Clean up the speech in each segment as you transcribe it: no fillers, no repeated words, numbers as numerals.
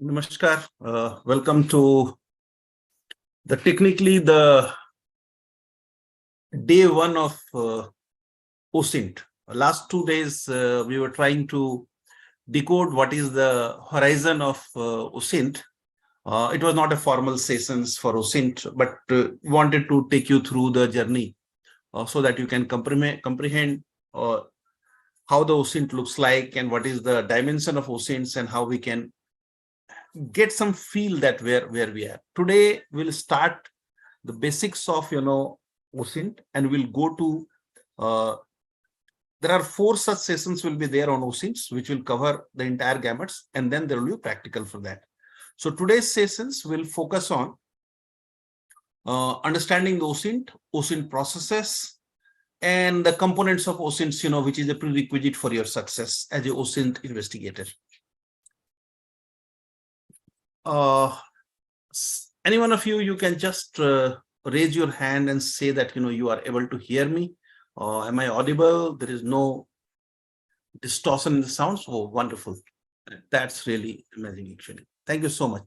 Namaskar. Welcome to the day one of Osint. Last 2 days, we were trying to decode what is the horizon of Osint. It was not a formal sessions for Osint, but wanted to take you through the journey so that you can comprehend how the Osint looks like and what is the dimension of Osints and how we can get some feel that where we are. Today, we'll start the basics of OSINT, and we'll go to there are 4 such sessions will be there on OSINTs, which will cover the entire gamuts, and then there will be practical for that. So today's sessions will focus on understanding the OSINT processes, and the components of OSINTs, which is a prerequisite for your success as a OSINT investigator. Any one of you can just raise your hand and say that you are able to hear me. Am I audible? There is no distortion in the sounds. Oh, wonderful. That's really amazing, actually. Thank you so much.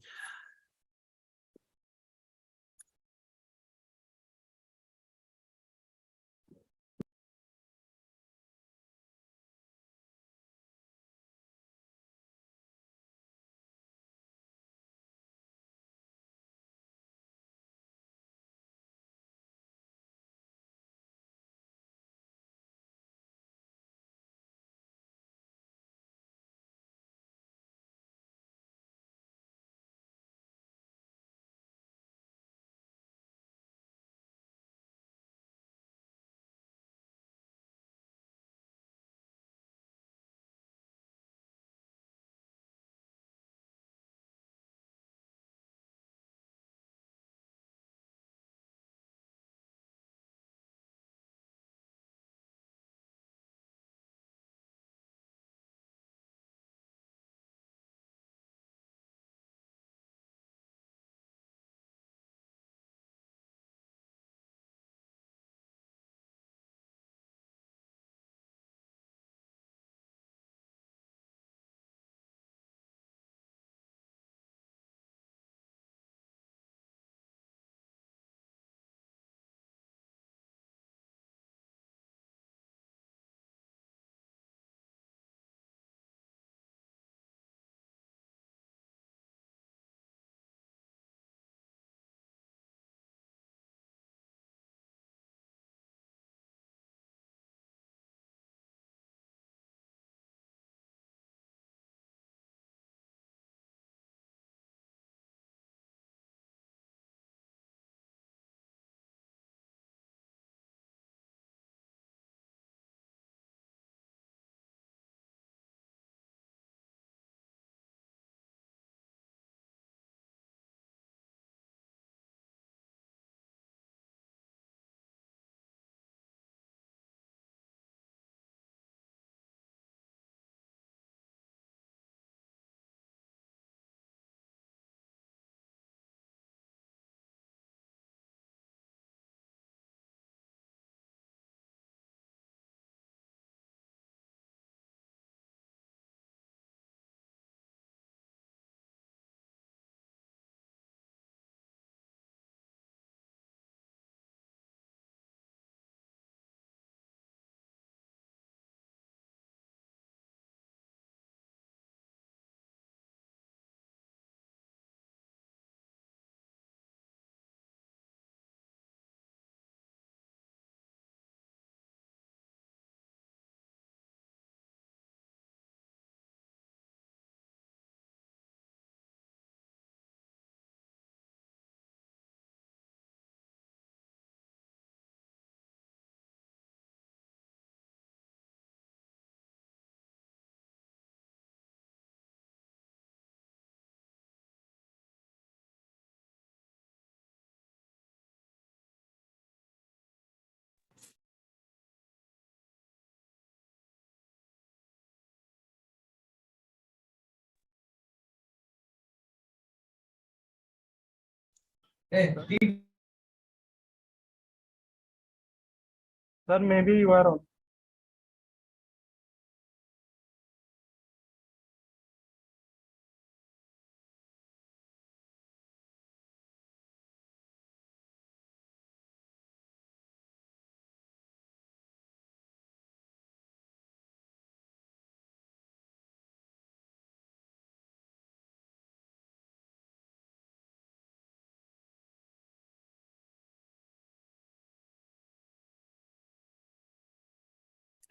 Sir, maybe you are on.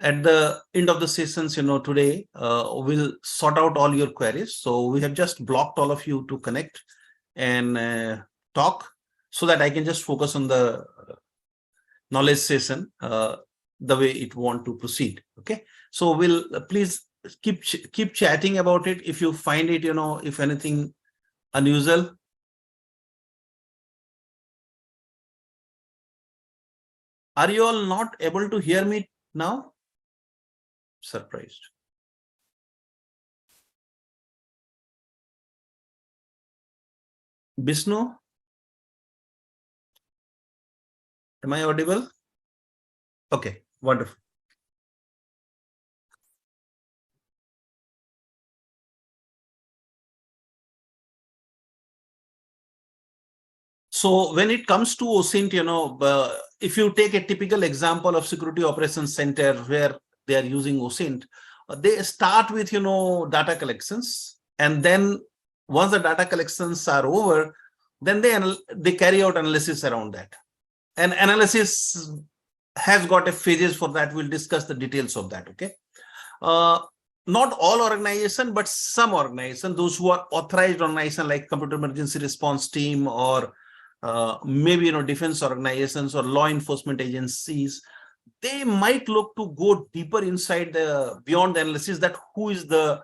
At the end of the sessions, today, we'll sort out all your queries. So we have just blocked all of you to connect and talk, so that I can just focus on the knowledge session the way it want to proceed. Okay, so we'll please keep chatting about it if you find it, if anything unusual. Are you all not able to hear me now? Surprised. Vishnu, am I audible? Okay, wonderful. So when it comes to Osint, if you take a typical example of security operations center where they are using Osint, they start with, data collections. And then once the data collections are over, then they carry out analysis around that. And analysis has got a phases for that. We'll discuss the details of that. Okay. Not all organization, but some organization, those who are authorized organization like computer emergency response team, or maybe defense organizations or law enforcement agencies, they might look to go deeper inside the beyond the analysis, that who is the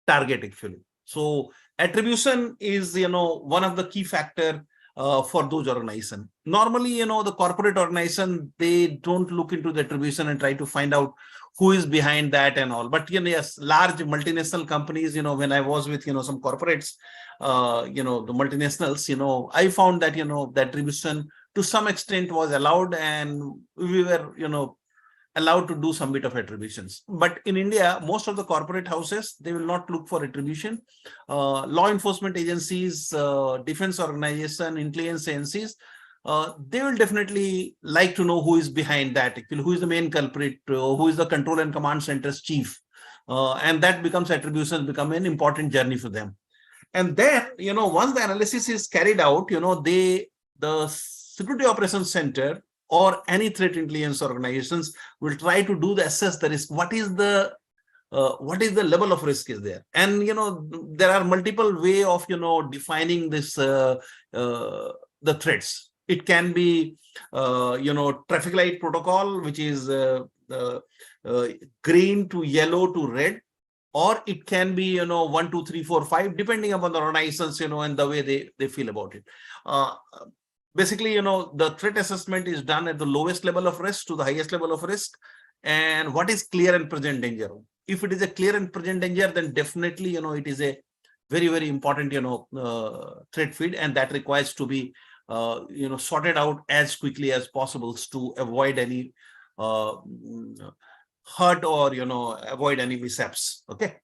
target actually. So attribution is one of the key factor for those organizations. Normally, the corporate organization, they don't look into the attribution and try to find out who is behind that and all. But yes, large multinational companies, when I was with some corporates, the multinationals, I found that the attribution to some extent was allowed, and we were allowed to do some bit of attributions. But in India, most of the corporate houses, they will not look for attribution. Law enforcement agencies, defense organization, intelligence agencies, they will definitely like to know who is behind that, actually, who is the main culprit, who is the control and command center's chief. And that becomes attribution, become an important journey for them. And then, once the analysis is carried out, the security operations center or any threat intelligence organizations will try to do the assess the risk. What is the level of risk is there? And there are multiple way of defining this the threats. It can be traffic light protocol, which is green to yellow to red, or it can be 1, 2, 3, 4, 5, depending upon the organizations and the way they feel about it. Basically, the threat assessment is done at the lowest level of risk to the highest level of risk, and what is clear and present danger. If it is a clear and present danger, then definitely it is a very, very important threat feed, and that requires to be sorted out as quickly as possible to avoid any hurt or avoid any mishaps. Okay.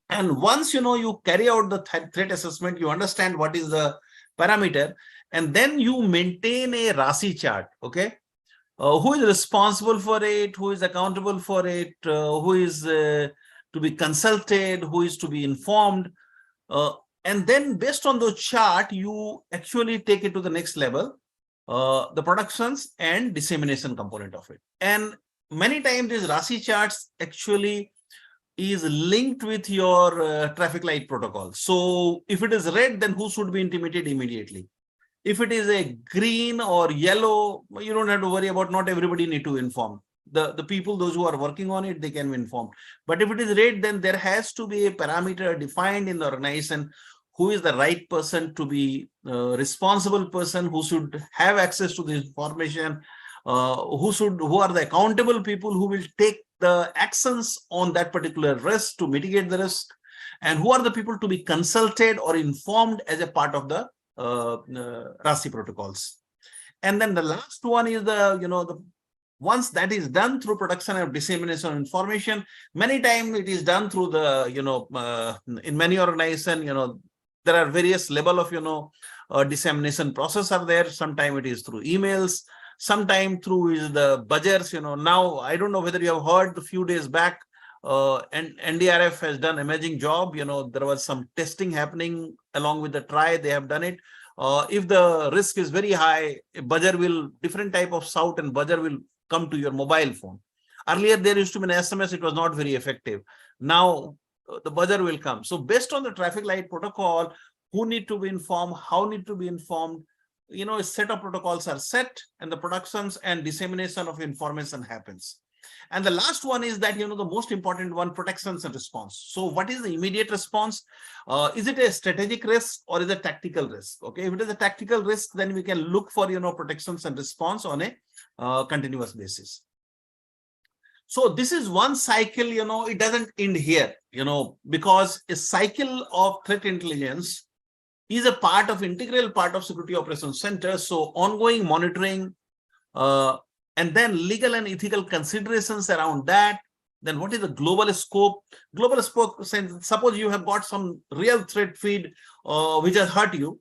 And once you carry out the threat assessment, you understand what is the parameter, and then you maintain a RASI chart. Okay. Who is responsible for it, who is accountable for it, who is to be consulted, who is to be informed, and then based on the chart, you actually take it to the next level, the productions and dissemination component of it. And many times these RASI charts actually is linked with your traffic light protocol. So if it is red, then who should be intimated immediately? If it is a green or yellow, you don't have to worry about, not everybody need to inform. The people, those who are working on it, they can be informed. But if it is red, then there has to be a parameter defined in the organization, who is the right person to be responsible person, who should have access to this information, who are the accountable people who will take the actions on that particular risk to mitigate the risk, and who are the people to be consulted or informed as a part of the RASI protocols. And then the last one is the once that is done through production and dissemination of information, many times it is done through the in many organizations, there are various level of dissemination process are there. Sometimes it is through emails, sometimes through is the buzzers. Now I don't know whether you have heard a few days back, and NDRF has done amazing job. There was some testing happening along with the TRI. They have done it. If the risk is very high, a buzzer will different type of shout and buzzer will come to your mobile phone. Earlier, there used to be an SMS. It was not very effective. Now, the buzzer will come. So based on the traffic light protocol, who need to be informed, how need to be informed, a set of protocols are set, and the productions and dissemination of information happens. And the last one is that, the most important one, protections and response. So what is the immediate response? Is it a strategic risk or is it a tactical risk? Okay, if it is a tactical risk, then we can look for, protections and response on a continuous basis. So this is one cycle, it doesn't end here, because a cycle of threat intelligence is a integral part of Security Operations Center. So ongoing monitoring, and then legal and ethical considerations around that. Then what is the global scope? Global scope, suppose you have got some real threat feed which has hurt you,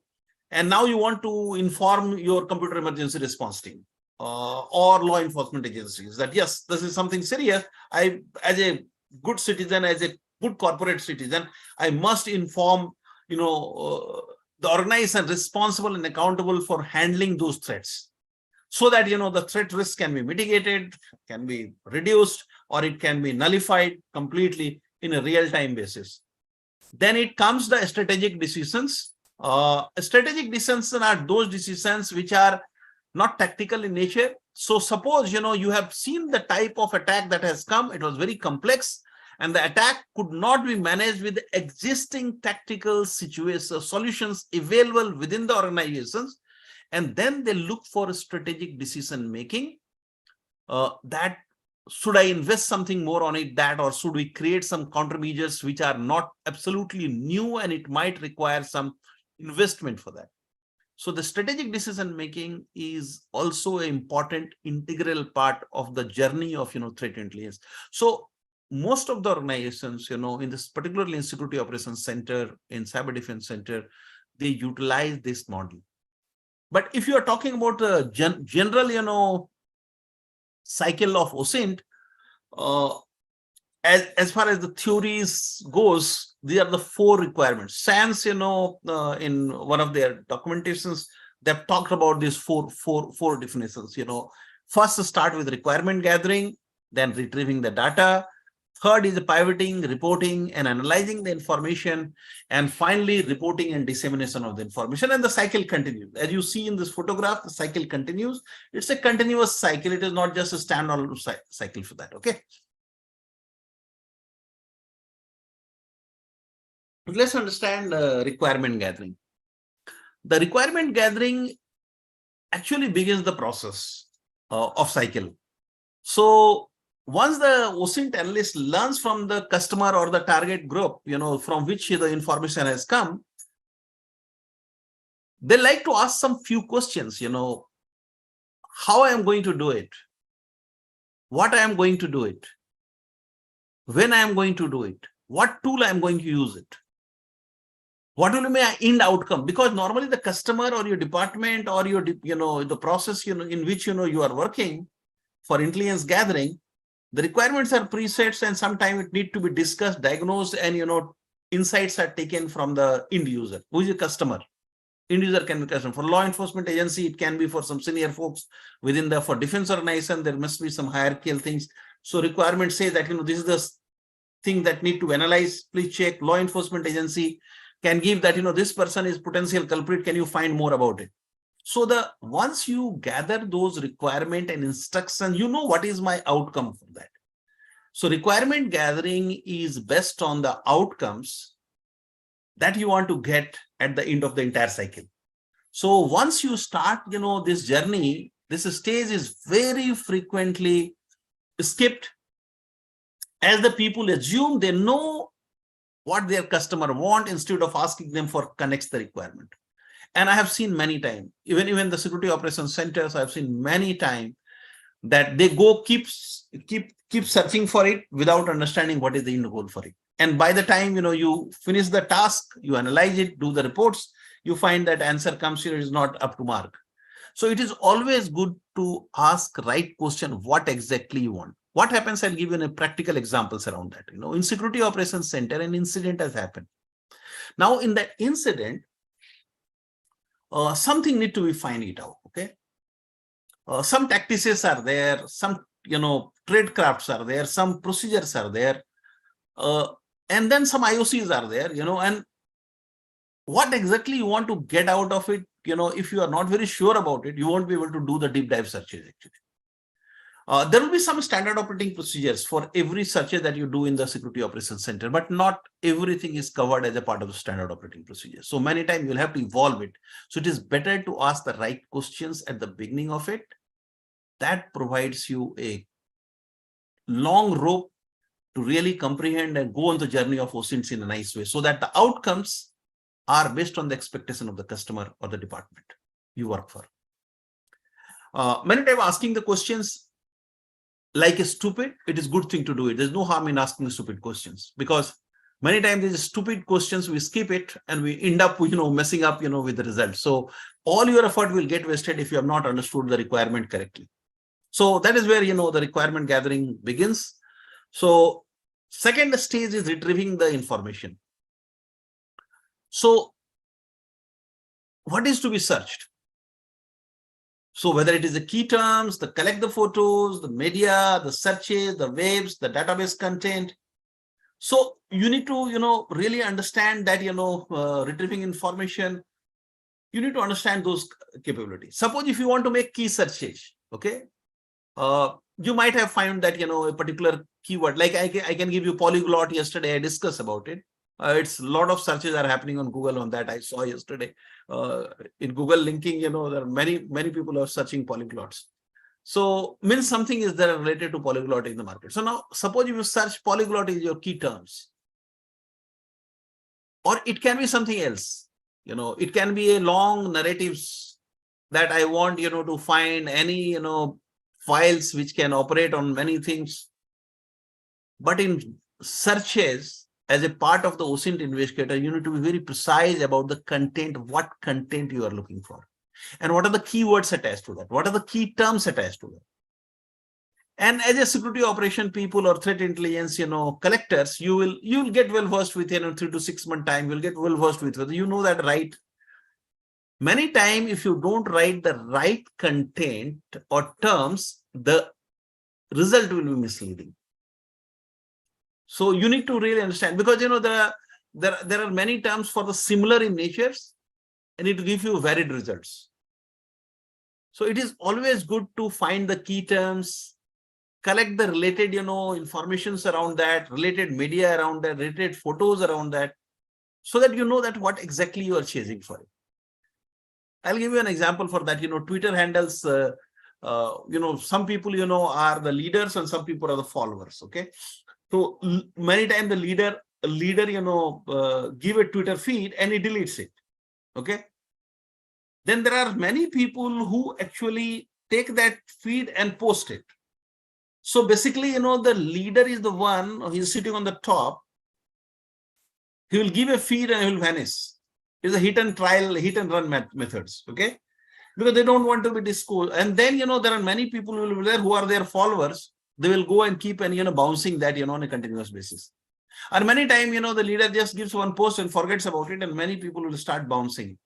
and now you want to inform your computer emergency response team or law enforcement agencies that, yes, this is something serious. I, as a good citizen, as a good corporate citizen, I must inform, the organization responsible and accountable for handling those threats, so that, the threat risk can be mitigated, can be reduced, or it can be nullified completely in a real-time basis. Then it comes the strategic decisions. Strategic decisions are those decisions which are not tactical in nature. So suppose, you have seen the type of attack that has come. It was very complex, and the attack could not be managed with existing tactical solutions available within the organizations. And then they look for strategic decision making, that should I invest something more on it, or should we create some countermeasures which are not absolutely new and it might require some investment for that. So the strategic decision making is also an important integral part of the journey of, threat intelligence. So most of the organizations, in this particularly in Security Operations Center, in Cyber Defense Center, they utilize this model. But if you are talking about the general, cycle of Osint, as far as the theories goes, these are the 4 requirements. SANS, in one of their documentations, they've talked about these four definitions. First start with requirement gathering, then retrieving the data. Third is the pivoting, reporting, and analyzing the information. And finally, reporting and dissemination of the information. And the cycle continues. As you see in this photograph, the cycle continues. It's a continuous cycle. It is not just a standalone cycle for that. Okay. Let's understand requirement gathering. The requirement gathering actually begins the process of cycle. So once the Osint analyst learns from the customer or the target group, from which the information has come, they like to ask some few questions, how I am going to do it, what I am going to do it, when I am going to do it, what tool I am going to use it, what will be my end outcome? Because normally the customer or your department or your, the process, in which, you are working for intelligence gathering, the requirements are presets, and sometimes it need to be discussed, diagnosed, and, insights are taken from the end user, who is a customer. End user can be customer. For law enforcement agency, it can be for some senior folks within for defense organization, there must be some hierarchical things. So requirements say that, this is the thing that need to analyze, please check. Law enforcement agency can give that, this person is potential culprit, can you find more about it? So once you gather those requirement and instructions, what is my outcome for that. So requirement gathering is based on the outcomes that you want to get at the end of the entire cycle. So once you start, this journey, this stage is very frequently skipped, as the people assume they know what their customer want instead of asking them for connects the requirement. And I have seen many times, even the Security Operations Centers, I've seen many times that they go keep searching for it without understanding what is the end goal for it. And by the time, you finish the task, you analyze it, do the reports, you find that answer comes here is not up to mark. So it is always good to ask right question, what exactly you want. What happens, I'll give you a practical examples around that. In Security Operations Center, an incident has happened. Now, in that incident, something need to be find it out. Okay. Some tactices are there, some, trade crafts are there, some procedures are there, and then some IOCs are there, and what exactly you want to get out of it, if you are not very sure about it, you won't be able to do the deep dive searches actually. There will be some standard operating procedures for every search that you do in the Security Operations Center, but not everything is covered as a part of the standard operating procedure. So many times you'll have to evolve it. So it is better to ask the right questions at the beginning of it. That provides you a long rope to really comprehend and go on the journey of OSINTs in a nice way, so that the outcomes are based on the expectation of the customer or the department you work for. Many times asking the questions like a stupid, it is good thing to do it. There's no harm in asking stupid questions, because many times these stupid questions, we skip it and we end up, messing up, with the result. So all your effort will get wasted if you have not understood the requirement correctly. So that is where, the requirement gathering begins. So second stage is retrieving the information. So what is to be searched? So whether it is the key terms, the collect the photos, the media, the searches, the webs, the database content. So you need to, really understand that, retrieving information, you need to understand those capabilities. Suppose if you want to make key searches, okay, you might have found that, a particular keyword, like I can give you polyglot. Yesterday I discussed about it. It's a lot of searches are happening on Google on that. I saw yesterday in Google linking, there are many people who are searching polyglots. So means something is there related to polyglot in the market. So now suppose you search polyglot is your key terms, or it can be something else. It can be a long narratives that I want, to find any, files which can operate on many things. But in searches, as a part of the OSINT investigator, you need to be very precise about the content, what content you are looking for, and what are the keywords attached to that, what are the key terms attached to that. And as a security operation people or threat intelligence, collectors, you'll get well versed with, 3 to 6 month time, you'll get well versed with whether you know that right. Many times, if you don't write the right content or terms, the result will be misleading. So you need to really understand, because there are many terms for the similar in natures, and it will give you varied results. So it is always good to find the key terms, collect the related, informations around that, related media around that, related photos around that, so that you know that what exactly you are chasing for it. I'll give you an example for that. Twitter handles, some people, are the leaders and some people are the followers. Okay. So many times the leader, give a Twitter feed and he deletes it. Okay. Then there are many people who actually take that feed and post it. So basically, the leader is the one who is sitting on the top. He will give a feed and he will vanish. It's a hit and run methods. Okay. Because they don't want to be disclosed. And then, there are many people who will be there who are their followers. They will go and keep and, bouncing that, on a continuous basis. And many times, the leader just gives one post and forgets about it, and many people will start bouncing.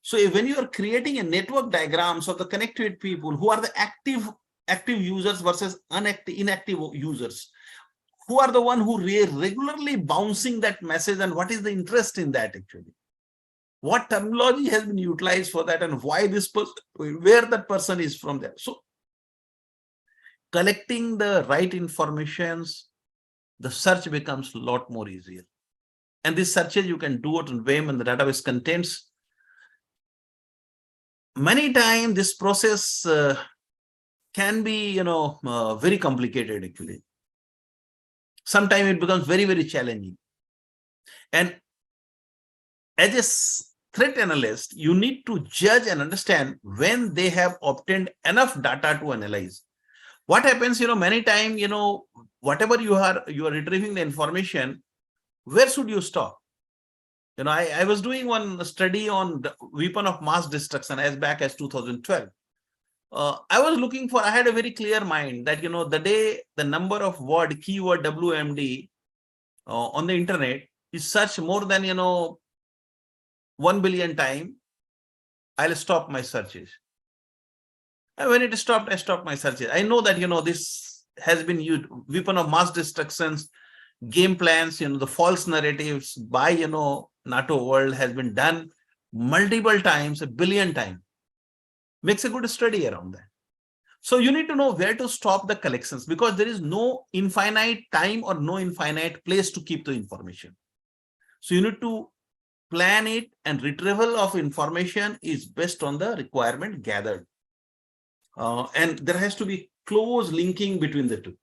So when you are creating a network diagrams of the connected people who are the active users versus inactive users, who are the one who regularly bouncing that message, and what is the interest in that actually? What terminology has been utilized for that, and why this person, where that person is from there. So collecting the right informations, the search becomes a lot more easier. And these searches you can do it on WEM and the database contents. Many times this process can be, very complicated actually. Sometimes it becomes very, very challenging. And as a threat analyst, you need to judge and understand when they have obtained enough data to analyze. What happens, many times, whatever you are retrieving the information, where should you stop? I was doing one study on the weapon of mass destruction as back as 2012. I was looking for, I had a very clear mind that, the day the number of keyword WMD on the internet is searched more than, 1 billion times, I'll stop my searches. And when it stopped, I stopped my searches. I know that, this has been used, weapon of mass destruction, game plans, the false narratives by, NATO world has been done multiple times, a billion times. Makes a good study around that. So you need to know where to stop the collections, because there is no infinite time or no infinite place to keep the information. So you need to plan it, and retrieval of information is based on the requirement gathered. And there has to be close linking between the two.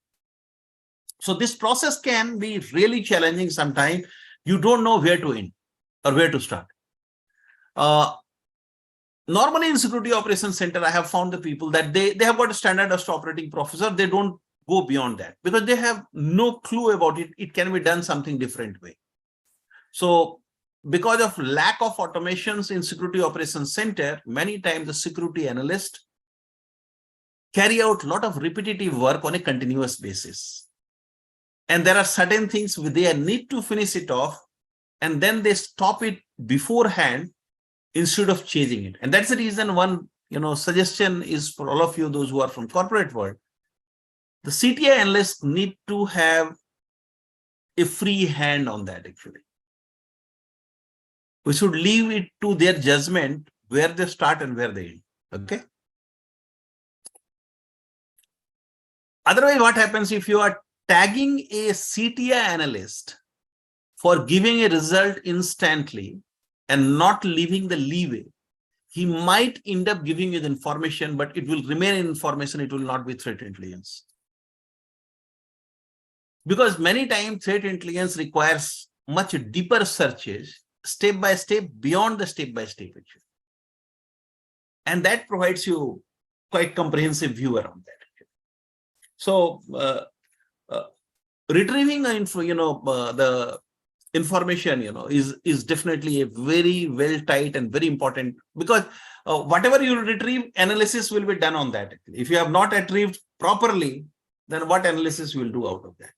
So this process can be really challenging sometimes. You don't know where to end or where to start. Normally in security operations center, I have found the people that they have got a standardized operating procedure. They don't go beyond that because they have no clue about it. It can be done something different way. So because of lack of automations in security operations center, many times the security analyst carry out a lot of repetitive work on a continuous basis. And there are certain things where they need to finish it off, and then they stop it beforehand instead of changing it. And that's the reason one, suggestion is for all of you, those who are from corporate world, the CTI analysts need to have a free hand on that actually. We should leave it to their judgment where they start and where they end. Okay. Otherwise, what happens if you are tagging a CTI analyst for giving a result instantly and not leaving the leeway? He might end up giving you the information, but it will remain information. It will not be threat intelligence. Because many times threat intelligence requires much deeper searches, step by step, beyond the step by step. And that provides you quite comprehensive view around that. So retrieving the information, is definitely a very well tight and very important, because whatever you retrieve, analysis will be done on that. If you have not retrieved properly, then what analysis you will do out of that?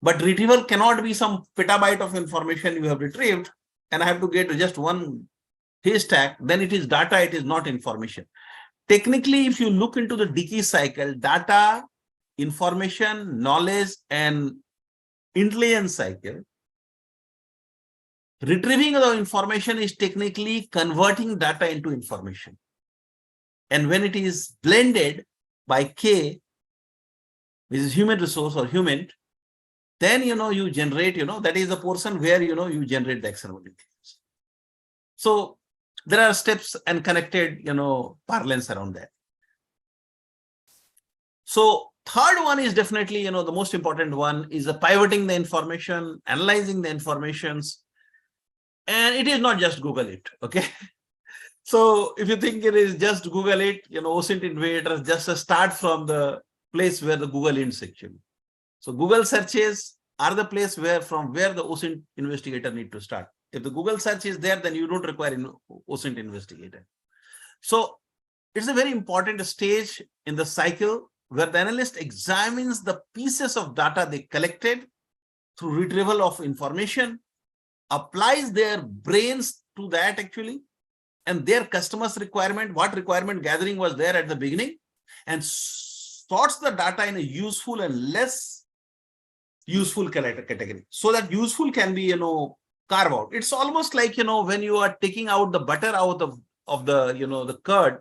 But retrieval cannot be some petabyte of information you have retrieved, and I have to get just one haystack. Then it is data, it is not information. Technically, if you look into the decay cycle, data, information, knowledge, and intelligence cycle, retrieving the information is technically converting data into information. And when it is blended by K, which is human resource or human, then, you generate, that is the portion where, you generate the actionable intelligence. So there are steps and connected, parlance around that. So third one is definitely, the most important one is the pivoting the information, analyzing the informations. And it is not just Google it, okay? So if you think it is just Google it, Osint invaders just start from the place where the Google ends actually. So Google searches are the place from where the Osint investigator need to start. If the Google search is there, then you don't require an Osint investigator. So it's a very important stage in the cycle where the analyst examines the pieces of data they collected through retrieval of information, applies their brains to that actually, and their customers' requirement, what requirement gathering was there at the beginning, and sorts the data in a useful and less useful category, so that useful can be, carve out. It's almost like, when you are taking out the butter out of the, the curd,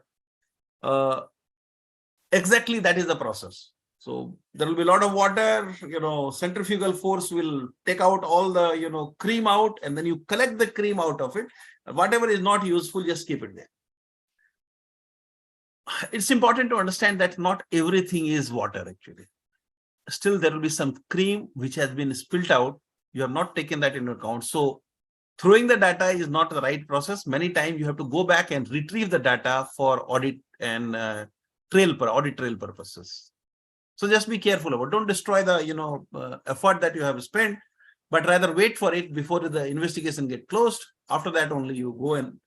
exactly that is the process. So there will be a lot of water, centrifugal force will take out all the, cream out, and then you collect the cream out of it. Whatever is not useful, just keep it there. It's important to understand that not everything is water actually. Still, there will be some cream which has been spilled out. You have not taken that into account. So throwing the data is not the right process. Many times you have to go back and retrieve the data for audit and audit trail purposes. So just be careful about it. Don't destroy the effort that you have spent, but rather wait for it before the investigation get closed. After that, only you go and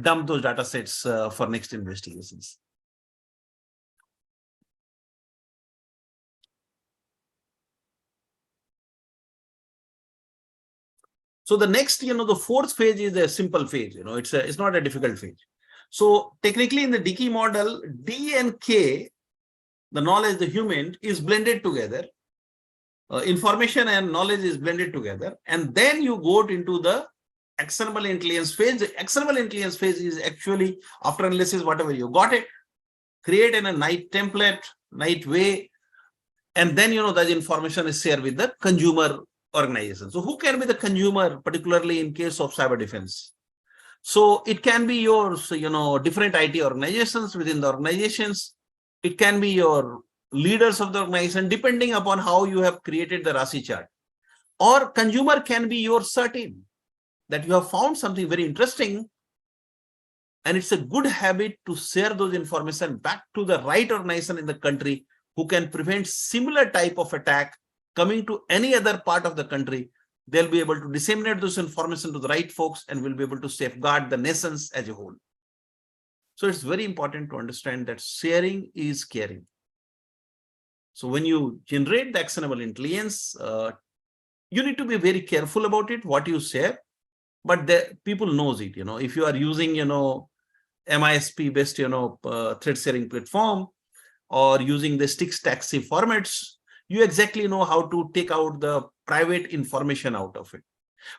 dump those data sets for next investigations. So the next, the fourth phase is a simple phase. It's not a difficult phase. So technically in the Dickey model, D and K, the knowledge, the human, is blended together. Information and knowledge is blended together. And then you go into the actionable intelligence phase. The actionable intelligence phase is actually after analysis, whatever you got it, create in a nice template, nice way. And then, that information is shared with the consumer organization. So who can be the consumer, particularly in case of cyber defense? So it can be your, different IT organizations within the organizations. It can be your leaders of the organization, depending upon how you have created the RASI chart. Or consumer can be your certain that you have found something very interesting. And it's a good habit to share those information back to the right organization in the country who can prevent similar type of attack coming to any other part of the country. They'll be able to disseminate this information to the right folks and will be able to safeguard the nations as a whole. So it's very important to understand that sharing is caring. So when you generate the actionable intelligence, you need to be very careful about it, what you share, but the people knows it. If you are using, MISP based, thread sharing platform, or using the sticks taxi formats, you exactly know how to take out the private information out of it.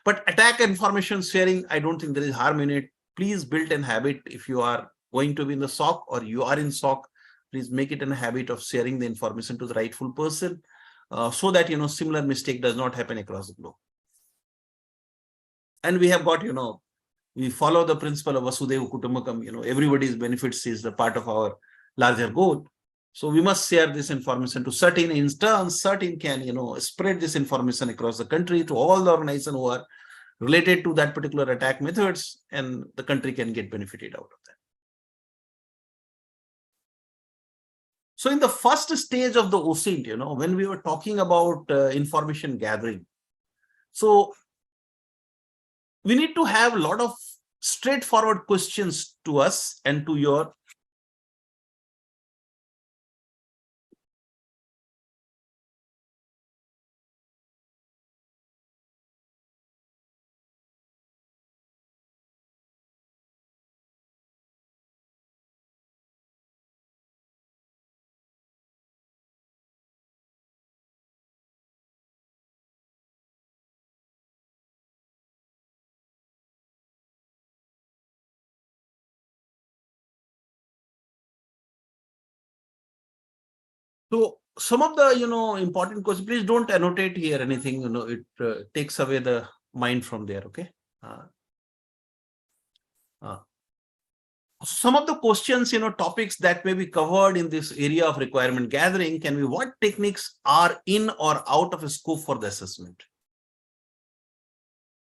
But attack information sharing, I don't think there is harm in it. Please build a habit. If you are going to be in the SOC or you are in SOC, please make it a habit of sharing the information to the rightful person, so that, similar mistake does not happen across the globe. And we have got, we follow the principle of Vasudhaiva Kutumbakam, everybody's benefits is the part of our larger goal. So we must share this information to certain. In turn, certain can, spread this information across the country to all the organizations who are related to that particular attack methods, and the country can get benefited out of that. So in the first stage of the Osint, when we were talking about information gathering, so we need to have a lot of straightforward questions to us and to your So some of the, important questions, please don't annotate here anything, it takes away the mind from there. Okay. Some of the questions, topics that may be covered in this area of requirement gathering can be: what techniques are in or out of scope for the assessment?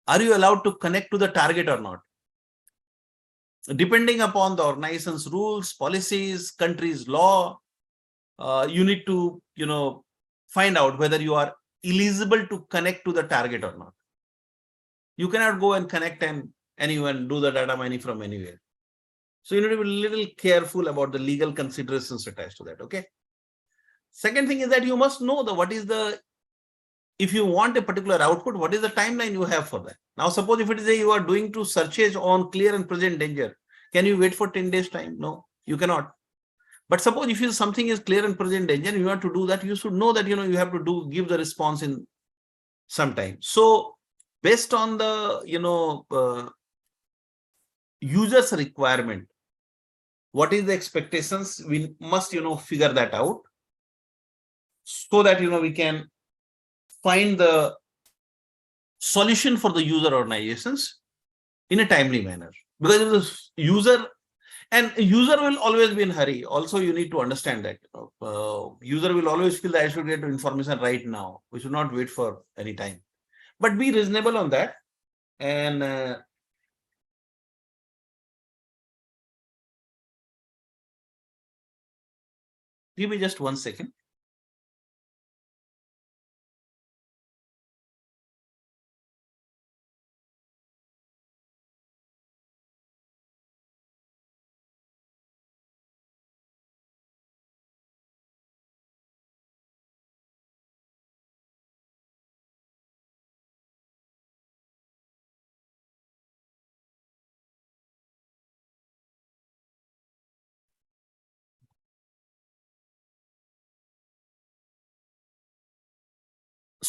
Are you allowed to connect to the target or not? Depending upon the organization's rules, policies, country's law, you need to, find out whether you are eligible to connect to the target or not. You cannot go and connect and anyone do the data mining from anywhere. So you need to be a little careful about the legal considerations attached to that. Okay. Second thing is that you must know if you want a particular output, what is the timeline you have for that? Now, suppose if it is you are doing to searches on clear and present danger, can you wait for 10 days time? No, you cannot. But suppose if something is clear and present danger, and you have to do that, you should know that, you have to give the response in some time. So based on the, user's requirement, what is the expectations, we must, figure that out so that, we can find the solution for the user organizations in a timely manner. Because if the user will always be in hurry. Also, you need to understand that user will always feel that I should get information right now. We should not wait for any time, but be reasonable on that. And give me just 1 second.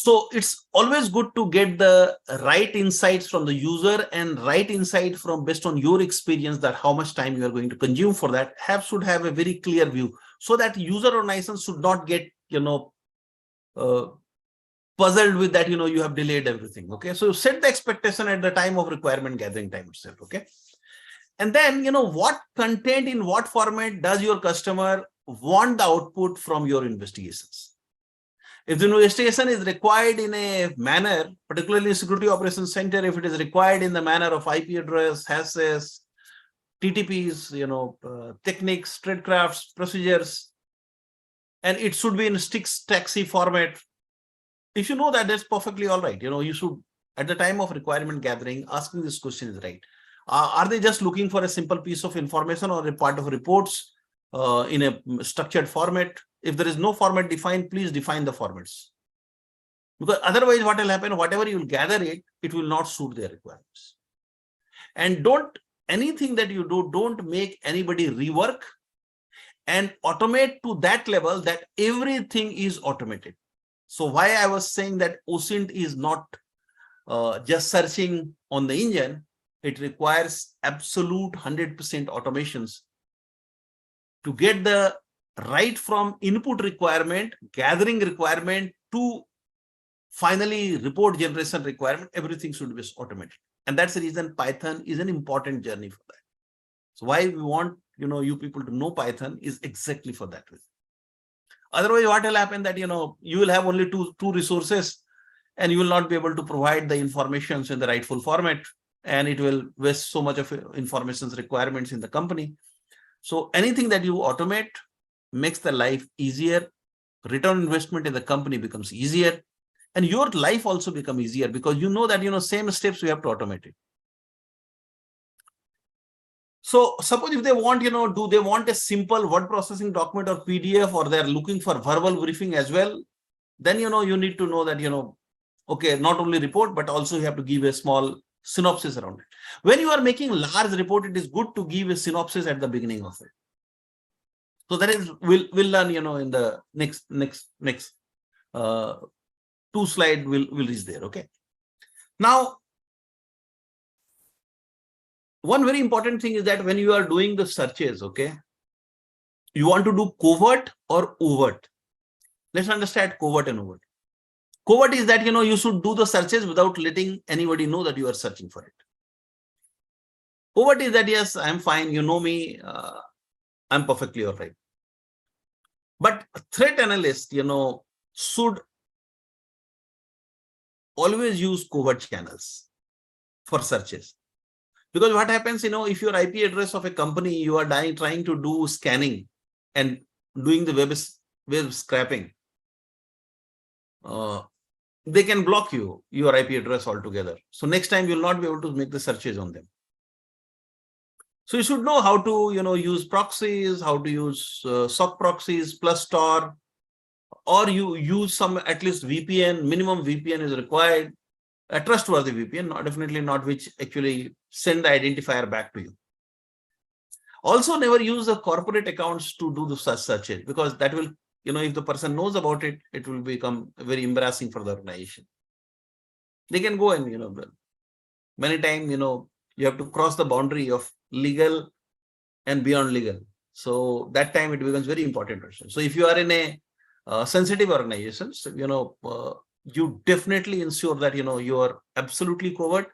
So it's always good to get the right insights from the user and right insight from based on your experience that how much time you are going to consume for that. Should have a very clear view so that user organization should not get, puzzled with that, you have delayed everything. Okay. So set the expectation at the time of requirement gathering time itself. Okay. And then, what content in what format does your customer want the output from your investigations? If the investigation is required in a manner, particularly Security Operations Center, if it is required in the manner of IP address, hashes, TTPs, techniques, tradecrafts, procedures, and it should be in sticks taxi format. If you know that, that's perfectly all right. You should, at the time of requirement gathering, asking this question is right. Are they just looking for a simple piece of information or a part of reports in a structured format? If there is no format defined, please define the formats. Because otherwise, what will happen, whatever you will gather it will not suit their requirements. And anything that you do, don't make anybody rework and automate to that level that everything is automated. So why I was saying that Osint is not just searching on the engine, it requires absolute 100% automations to get the right from input requirement, gathering requirement to finally report generation requirement, everything should be automated. And that's the reason Python is an important journey for that. So why we want, you people to know Python is exactly for that reason. Otherwise, what will happen that, you will have only two resources and you will not be able to provide the informations in the rightful format, and it will waste so much of information's requirements in the company. So anything that you automate makes the life easier, return on investment in the company becomes easier, and your life also becomes easier because you know that, same steps we have to automate it. So suppose if they want, do they want a simple word processing document or PDF, or they're looking for verbal briefing as well, then, you need to know that, okay, not only report, but also you have to give a small synopsis around it. When you are making large report, it is good to give a synopsis at the beginning of it. So that is, we'll learn, in the next 2 slides, we'll reach there. Okay. Now, one very important thing is that when you are doing the searches, okay, you want to do covert or overt. Let's understand covert and overt. Covert is that, you should do the searches without letting anybody know that you are searching for it. Overt is that, yes, I'm fine, you know me, I'm perfectly all right. But a threat analyst, should always use covert channels for searches. Because what happens, if your IP address of a company, you are trying to do scanning and doing the web scraping, they can block your IP address altogether. So next time you'll not be able to make the searches on them. So you should know how to, use proxies, how to use SOC proxies plus Tor, or you use some at least VPN. Minimum VPN is required. A trustworthy VPN, definitely not which actually send the identifier back to you. Also, never use the corporate accounts to do the searches, because that will, if the person knows about it, it will become very embarrassing for the organization. They can go and, many times, you have to cross the boundary of legal and beyond legal. So that time it becomes very important. So if you are in a sensitive organization, you definitely ensure that, you are absolutely covered,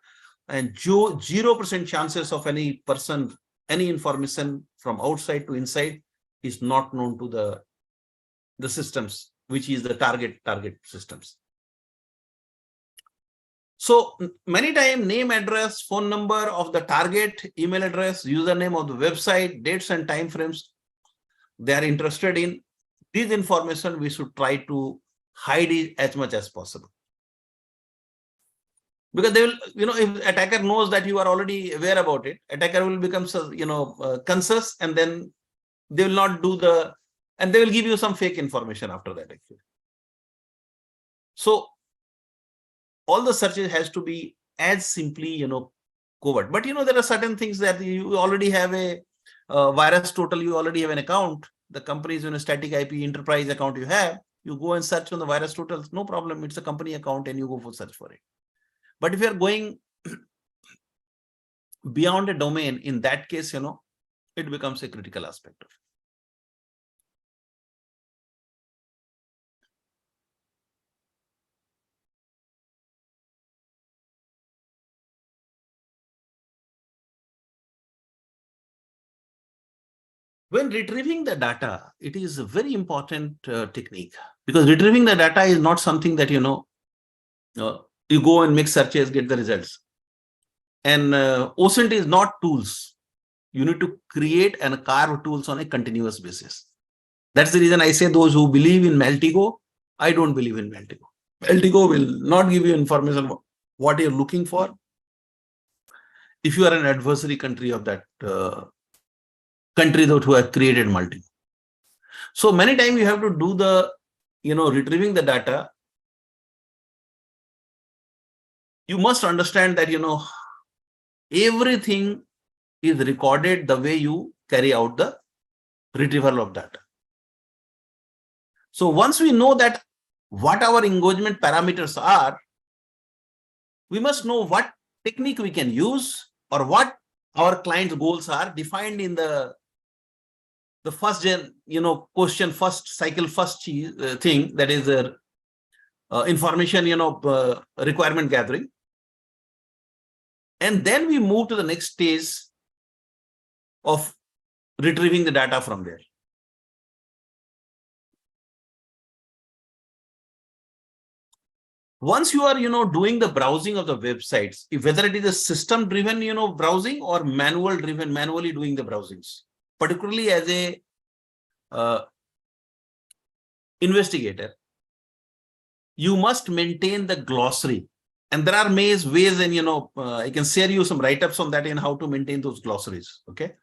and 0% chances of any person, any information from outside to inside is not known to the systems, which is the target systems. So many times name, address, phone number of the target, email address, username of the website, dates and time frames they are interested in. This information we should try to hide it as much as possible. Because they will, if attacker knows that you are already aware about it, attacker will become, conscious, and then they will not do and they will give you some fake information after that actually. So all the searches has to be as simply, covert. But, there are certain things that you already have a virus total, you already have an account. The company is in a static IP enterprise account you have. You go and search on the virus totals, no problem. It's a company account and you go for search for it. But if you're going beyond a domain, in that case, it becomes a critical aspect of it. When retrieving the data, it is a very important technique, because retrieving the data is not something that, you go and make searches, get the results. And Osint is not tools. You need to create and carve tools on a continuous basis. That's the reason I say those who believe in Maltigo, I don't believe in Maltigo. Maltigo will not give you information about what you're looking for if you are an adversary country of that country who have created Maltigo. So many times you have to do the, retrieving the data. You must understand that, everything is recorded the way you carry out the retrieval of data. So once we know that what our engagement parameters are, we must know what technique we can use or what our client's goals are defined in the first question, first cycle, first thing, that is the information, requirement gathering. And then we move to the next stage of retrieving the data from there. Once you are, doing the browsing of the websites, whether it is a system driven, browsing or manual driven, manually doing the browsings, particularly as a investigator, you must maintain the glossary. And there are ways, and I can share you some write-ups on that and how to maintain those glossaries. Okay.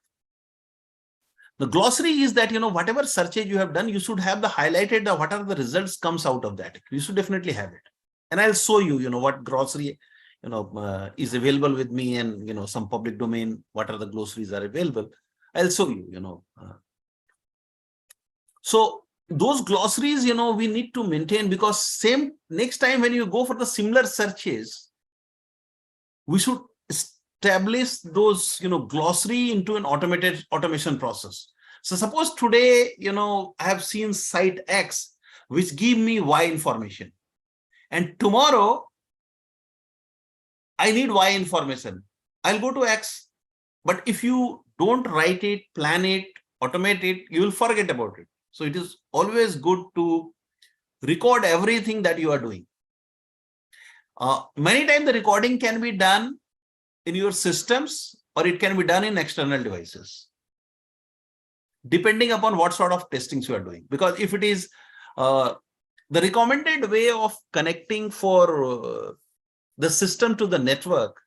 The glossary is that, whatever searches you have done, you should have the highlighted, what are the results comes out of that. You should definitely have it. And I'll show you, what glossary, is available with me, and, some public domain, what are the glossaries are available. I'll show you, So those glossaries, we need to maintain, because next time when you go for the similar searches, we should establish those, glossary into an automation process. So suppose today, I have seen site X, which give me Y information. And tomorrow, I need Y information. I'll go to X. But if you don't write it, plan it, automate it, you will forget about it. So it is always good to record everything that you are doing. Many times the recording can be done in your systems, or it can be done in external devices, depending upon what sort of testings you are doing. Because if it is the recommended way of connecting for the system to the network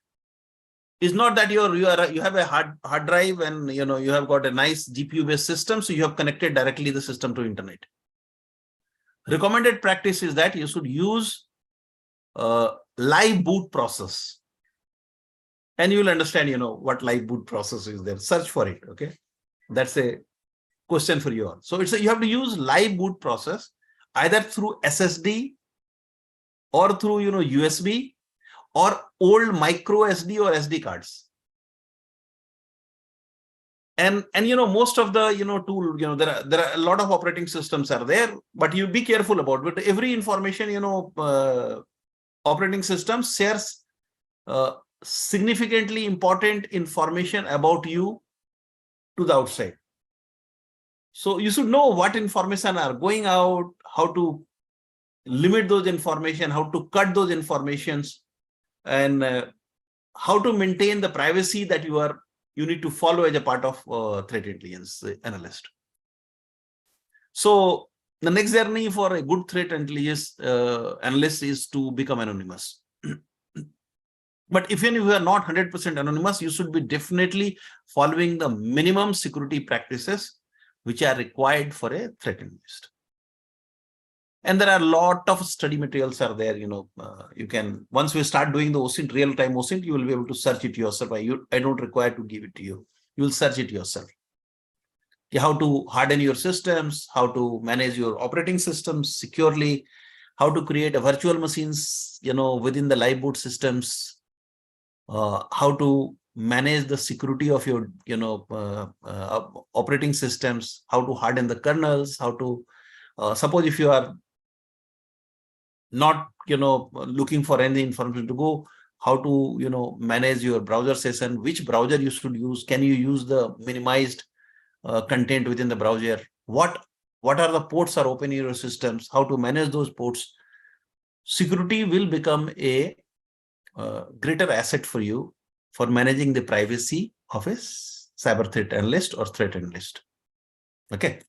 is not that you have a hard drive and you have got a nice GPU based system, so you have connected directly the system to internet. Recommended practice is that you should use live boot process, and you will understand what live boot process is there. Search for it. Okay, that's a question for you all. So you have to use live boot process either through SSD or through USB or old micro SD or SD cards. And most of the tool, there are a lot of operating systems are there, but you be careful about it. Every information, operating system shares significantly important information about you to the outside. So you should know what information are going out, how to limit those information, how to cut those informations, and how to maintain the privacy that you need to follow as a part of threat intelligence analyst. So the next journey for a good threat intelligence analyst is to become anonymous. But even if you are not 100% anonymous, you should be definitely following the minimum security practices which are required for a threat analyst. And there are a lot of study materials are there. You can, once we start doing the Osint, real-time Osint, you will be able to search it yourself. I don't require to give it to you. You will search it yourself. how to harden your systems, how to manage your operating systems securely, how to create a virtual machines, within the live boot systems, how to manage the security of your, operating systems, how to harden the kernels, how to, suppose if you are not, looking for any information to go, how to, manage your browser session, which browser you should use, can you use the minimized content within the browser, what are the ports are open in your systems, how to manage those ports. Security will become a greater asset for you for managing the privacy of a cyber threat analyst or threat analyst. Okay.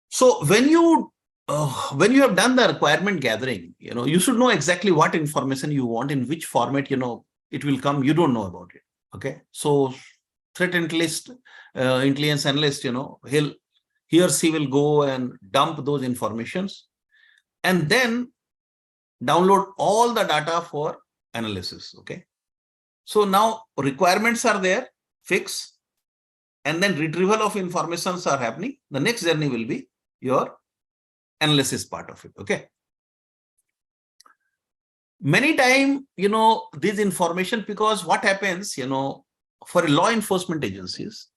So when you have done the requirement gathering, you should know exactly what information you want, in which format, it will come. You don't know about it. Okay. So threat analyst, intelligence analyst, he or she will go and dump those informations and then download all the data for analysis. Okay. So now requirements are there, fix, and then retrieval of informations are happening. The next journey will be your analysis part of it. Okay. Many times, this information, because what happens, for law enforcement agencies,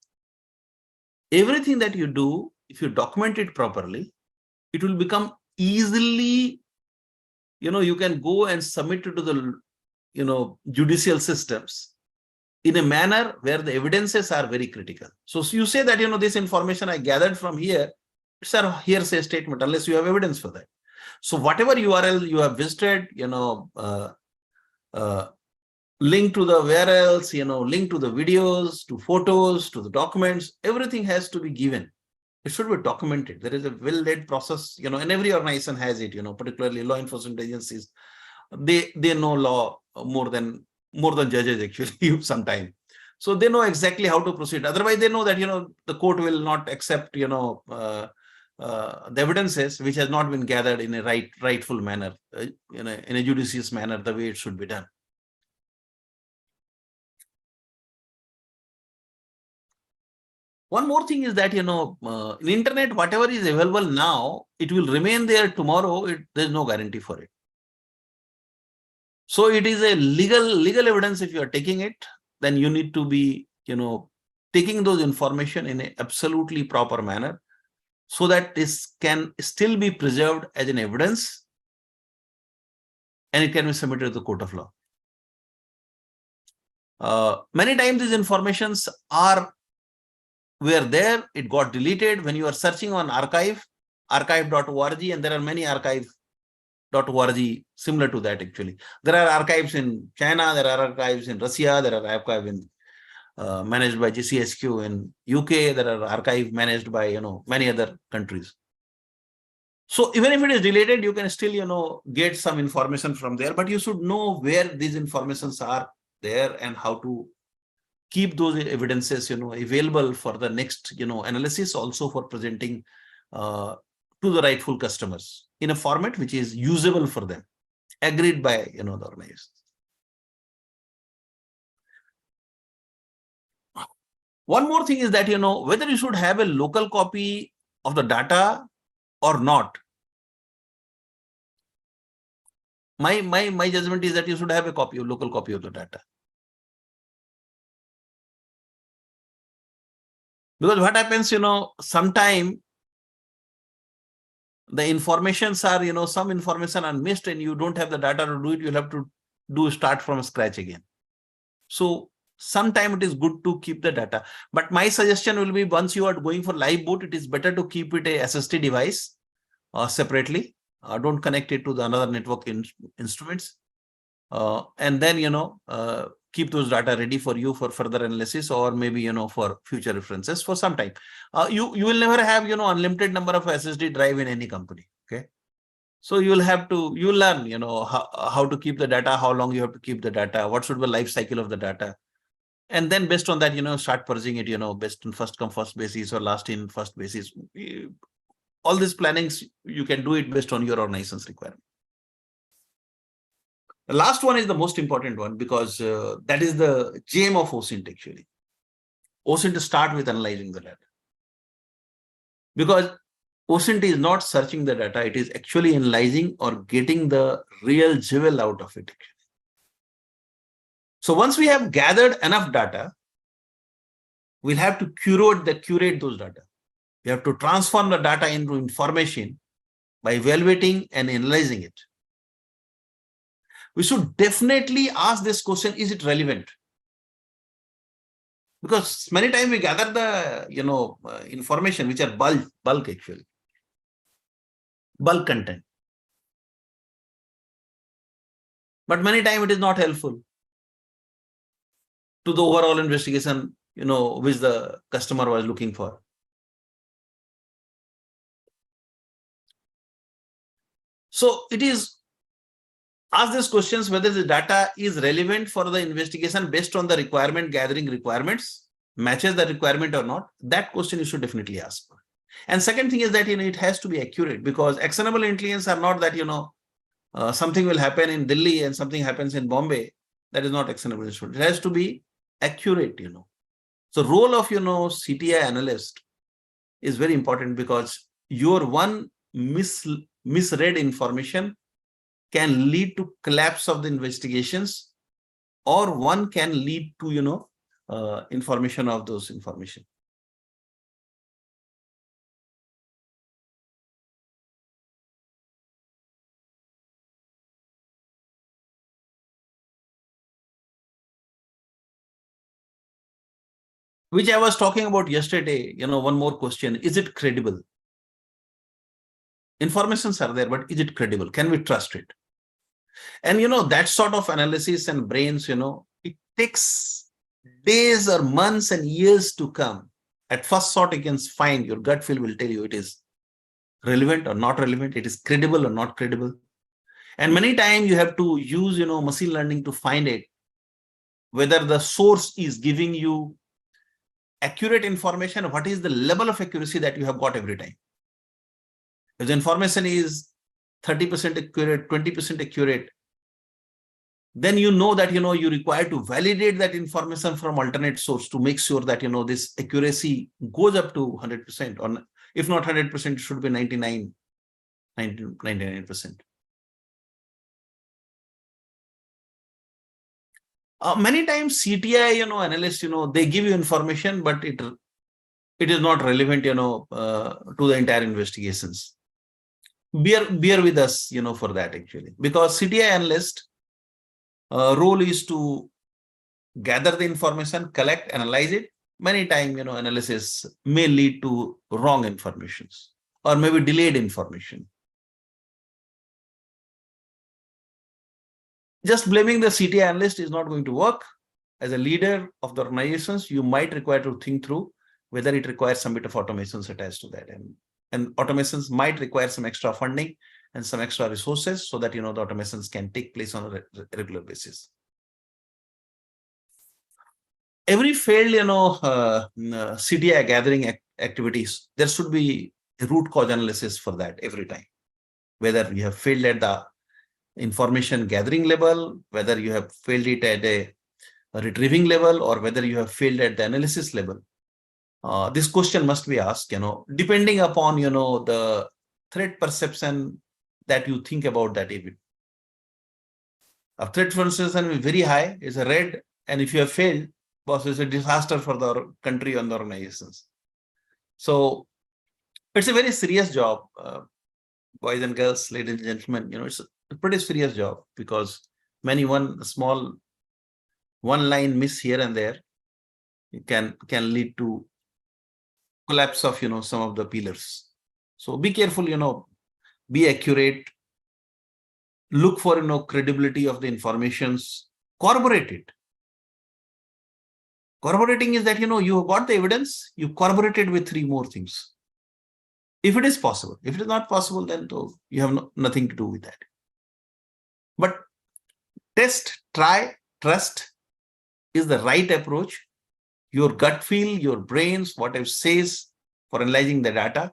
everything that you do, if you document it properly, it will become easily, you can go and submit it to the, judicial systems in a manner where the evidences are very critical. So you say that, this information I gathered from here, it's a hearsay statement unless you have evidence for that. So whatever URL you have visited, link to the where else, link to the videos, to photos, to the documents, everything has to be given. It should be documented. There is a well-led process, and every organization has it, particularly law enforcement agencies. They know law more than judges actually sometimes. So they know exactly how to proceed. Otherwise, they know that, the court will not accept, the evidences which has not been gathered in a rightful manner, in a judicious manner, the way it should be done. One more thing is that, in internet, whatever is available now, it will remain there tomorrow. There's no guarantee for it. So it is a legal evidence. If you are taking it, then you need to be, taking those information in an absolutely proper manner so that this can still be preserved as an evidence and it can be submitted to the court of law. Many times these informations were there, it got deleted. When you are searching on archive.org, and there are many archive.org similar to that actually. There are archives in China, there are archives in Russia, there are archives in managed by GCHQ in UK, there are archives managed by many other countries. So even if it is deleted, you can still get some information from there, but you should know where these informations are there and how to keep those evidences available for the next analysis, also for presenting to the rightful customers in a format which is usable for them, agreed by the organization. One more thing is that whether you should have a local copy of the data or not. My judgment is that you should have a local copy of the data. Because what happens, sometime the informations are, some information are missed and you don't have the data to do it. You'll have to start from scratch again. So sometime it is good to keep the data. But my suggestion will be, once you are going for live boot, it is better to keep it a SSD device separately. Don't connect it to the another network instruments. And then, keep those data ready for you for further analysis, or maybe, for future references for some time. You will never have, unlimited number of SSD drive in any company. Okay. So you'll learn, how to keep the data, how long you have to keep the data, what should be the life cycle of the data. And then based on that, start purging it, based on first come first basis or last in first basis. All these plannings, you can do it based on your organization's requirement. The last one is the most important one, because that is the gem of Osint actually. Osint start with analyzing the data. Because Osint is not searching the data, it is actually analyzing or getting the real jewel out of it. So once we have gathered enough data, we'll have to curate those data. We have to transform the data into information by evaluating and analyzing it. We should definitely ask this question, is it relevant? Because many times we gather the information which are bulk actually, bulk content. But many times it is not helpful to the overall investigation, which the customer was looking for. So it is ask these questions whether the data is relevant for the investigation based on the gathering requirements, matches the requirement or not. That question you should definitely ask for. And second thing is that it has to be accurate, because actionable intelligence are not that something will happen in Delhi and something happens in Bombay. That is not actionable. It has to be accurate. So role of CTI analyst is very important, because your one misread information can lead to collapse of the investigations, or one can lead to information of those information. Which I was talking about yesterday, one more question, is it credible? Informations are there, but is it credible? Can we trust it? And that sort of analysis and brains, it takes days or months and years to come. At first thought, you can find, your gut feel will tell you it is relevant or not relevant, it is credible or not credible. And many times you have to use, machine learning to find it, whether the source is giving you accurate information, what is the level of accuracy that you have got every time. If the information is 30% accurate, 20% accurate, then you know that you require to validate that information from alternate source to make sure that this accuracy goes up to 100%, or if not 100%, it should be 99%. Many times CTI analysts they give you information, but it is not relevant to the entire investigations. Bear with us for that actually, because CTI analyst role is to gather the information, collect, analyze it. Many times analysis may lead to wrong informations or maybe delayed information. Just blaming the CTI analyst is not going to work. As a leader of the organizations, you might require to think through whether it requires some bit of automations attached to that. And automations might require some extra funding and some extra resources so that the automations can take place on a regular basis. Every failed CTI gathering activities, there should be a root cause analysis for that every time. Whether you have failed at the information gathering level, whether you have failed it at a retrieving level, or whether you have failed at the analysis level. This question must be asked, depending upon, the threat perception that you think about that event. A threat perception is very high, is a red, and if you have failed, boss, it's a disaster for the country and the organizations. So it's a very serious job, boys and girls, ladies and gentlemen. It's a pretty serious job, because one line miss here and there, it can lead to collapse of some of the pillars. So be careful, be accurate, look for credibility of the informations, corroborate it. Corroborating is that you got the evidence, you corroborate it with 3 more things, if it is possible. If it is not possible, then you have nothing to do with that. But test, try, trust is the right approach. Your gut feel, your brains, whatever says for analyzing the data.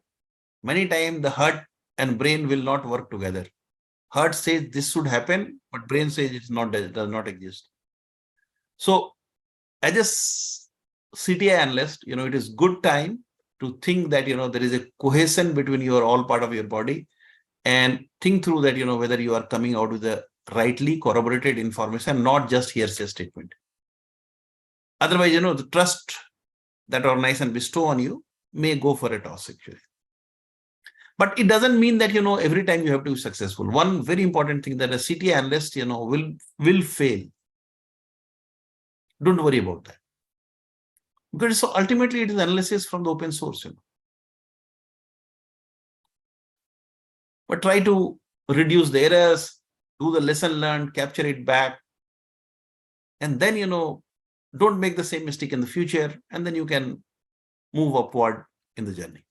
Many times the heart and brain will not work together. Heart says this should happen, but brain says it does not exist. So as a CTI analyst, it is good time to think that, there is a cohesion between your all part of your body, and think through that, whether you are coming out with the rightly corroborated information, not just hearsay statement. Otherwise, the trust that organization bestow on you may go for a toss actually. But it doesn't mean that, every time you have to be successful. One very important thing, that a CTI analyst, will fail. Don't worry about that. Because so ultimately it is analysis from the open source. But try to reduce the errors, do the lesson learned, capture it back. And then, don't make the same mistake in the future. And then you can move upward in the journey.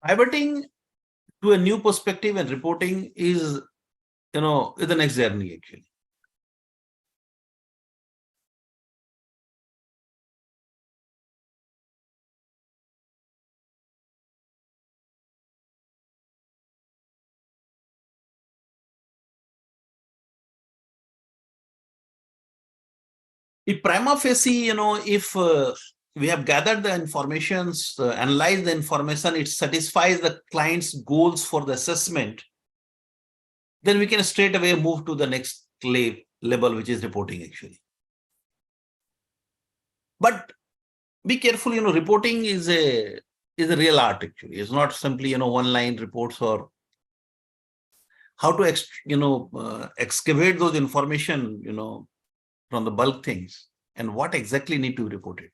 Pivoting to a new perspective and reporting is, the next journey actually. If prima facie, if we have gathered the informations, analyzed the information, it satisfies the client's goals for the assessment, then we can straight away move to the next level, which is reporting actually. But be careful, reporting is a real art actually. It's not simply, one-line reports, or how to excavate those information, from the bulk things, and what exactly need to be reported.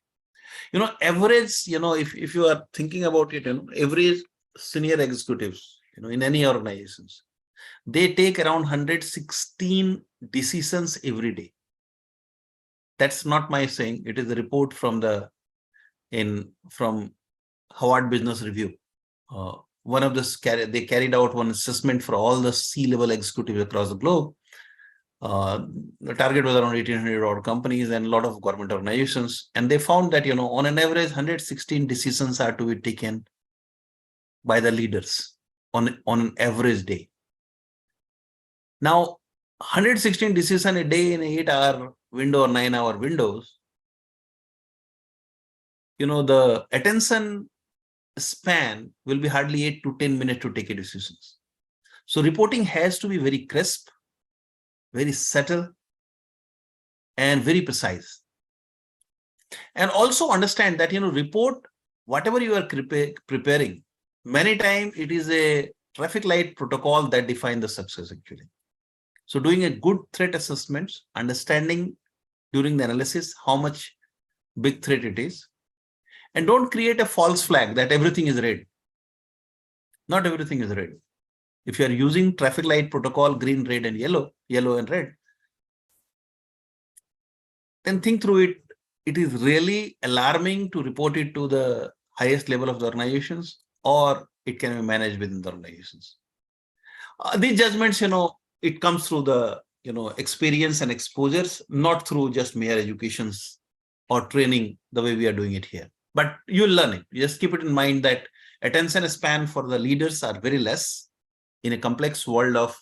Average, if you are thinking about it, average senior executives, in any organizations, they take around 116 decisions every day. That's not my saying. It is a report from Harvard Business Review. One of they carried out one assessment for all the C-level executives across the globe. The target was around 1,800 odd companies and a lot of government organizations. And they found that, on an average, 116 decisions are to be taken by the leaders on an average day. Now, 116 decisions a day in an 8-hour window or 9-hour windows, the attention span will be hardly 8 to 10 minutes to take a decision. So reporting has to be very crisp, very subtle, and very precise. And also understand that, report, whatever you are preparing, many times it is a traffic light protocol that defines the success actually. So doing a good threat assessment, understanding during the analysis how much big threat it is, and don't create a false flag that everything is red. Not everything is red. If you are using traffic light protocol, green, red, and yellow and red, then think through it. It is really alarming to report it to the highest level of the organizations, or it can be managed within the organizations. These judgments, it comes through the, experience and exposures, not through just mere educations or training the way we are doing it here. But you'll learn it. Just keep it in mind that attention span for the leaders are very less in a complex world of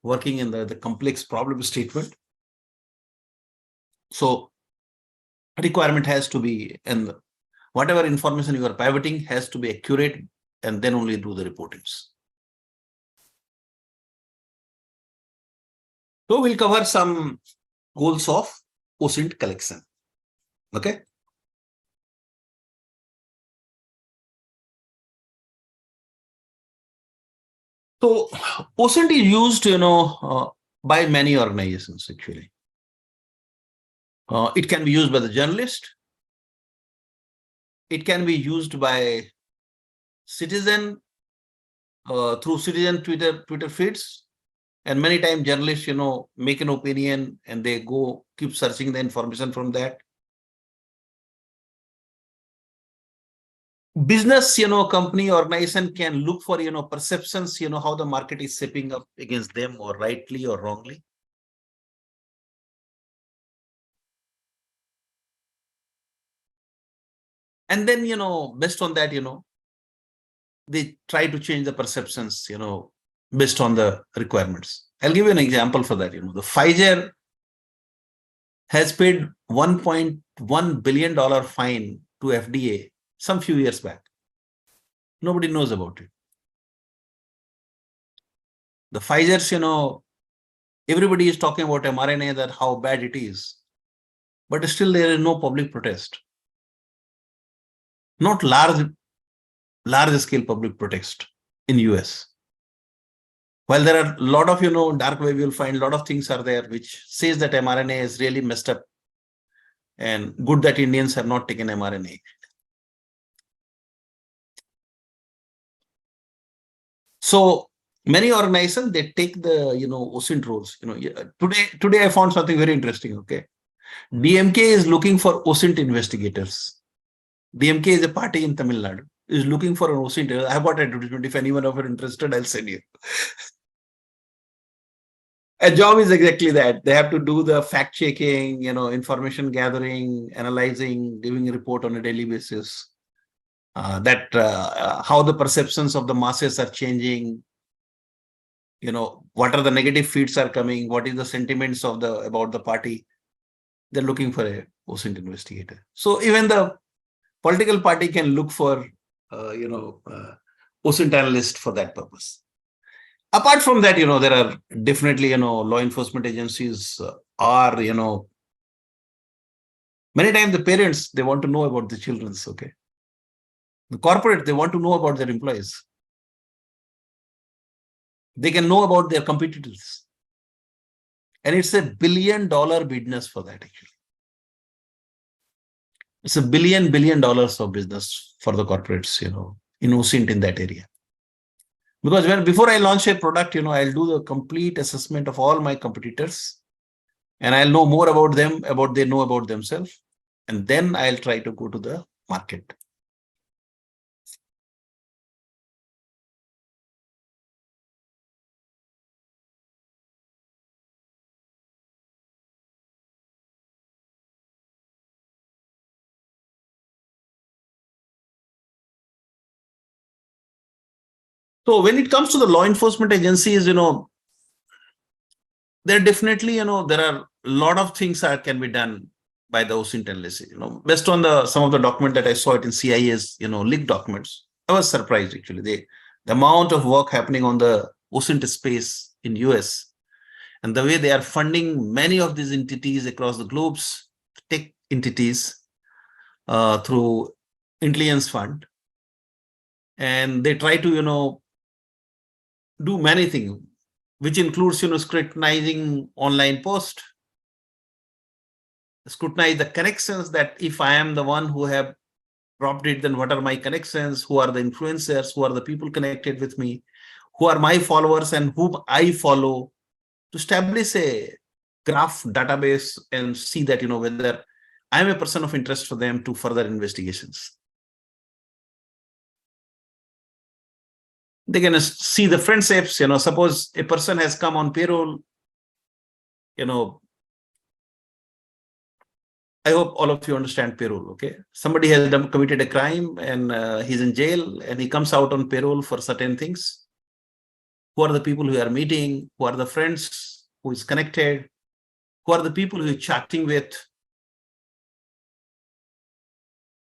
working in the complex problem statement. So requirement has to be, and whatever information you are pivoting has to be accurate, and then only do the reportings. So we'll cover some goals of Osint collection. Okay. So Osint is used, by many organizations actually. It can be used by the journalist. It can be used by citizen through citizen Twitter feeds. And many times journalists, make an opinion and they go keep searching the information from that. Business, company, organization can look for, perceptions, how the market is shaping up against them, or rightly or wrongly. And then, based on that, they try to change the perceptions, based on the requirements. I'll give you an example for that. The Pfizer has paid $1.1 billion fine to FDA some few years back. Nobody knows about it. The Pfizer's, everybody is talking about mRNA, that how bad it is. But still there is no public protest. Not large scale public protest in US. While there are a lot of, dark web, you'll find a lot of things are there which says that mRNA is really messed up, and good that Indians have not taken mRNA. So many organizations, they take the, Osint roles. Today I found something very interesting. Okay. DMK is looking for Osint investigators. DMK is a party in Tamil Nadu, is looking for an Osint. I have got advertisement. If anyone of you are interested, I'll send you. A job is exactly that. They have to do the fact checking, information gathering, analyzing, giving a report on a daily basis. How the perceptions of the masses are changing. What are the negative feeds are coming? What is the sentiments of about the party? They're looking for a Osint investigator. So even the political party can look for, Osint analyst for that purpose. Apart from that, there are definitely, law enforcement agencies are, many times the parents, they want to know about the children's, okay. The corporate, they want to know about their employees. They can know about their competitors. And it's a $1 billion business for that, actually. It's a $1 billion of business for the corporates, in Osint in that area. Because before I launch a product, I'll do the complete assessment of all my competitors, and I'll know more about them, they know about themselves, and then I'll try to go to the market. So when it comes to the law enforcement agencies, there definitely, there are a lot of things that can be done by the Osint analysis. Based on some of the document that I saw it in CIA's, leaked documents, I was surprised actually. The amount of work happening on the Osint space in US, and the way they are funding many of these entities across the globes, tech entities, through intelligence fund, and they try to, do many things, which includes, scrutinizing online posts, scrutinize the connections, that if I am the one who have dropped it, then what are my connections, who are the influencers, who are the people connected with me, who are my followers and whom I follow, to establish a graph database and see that, whether I am a person of interest for them to further investigations. They can see the friendships, suppose a person has come on payroll, I hope all of you understand payroll, okay? Somebody has committed a crime and he's in jail and he comes out on payroll for certain things. Who are the people who are meeting? Who are the friends? Who is connected? Who are the people who are chatting with?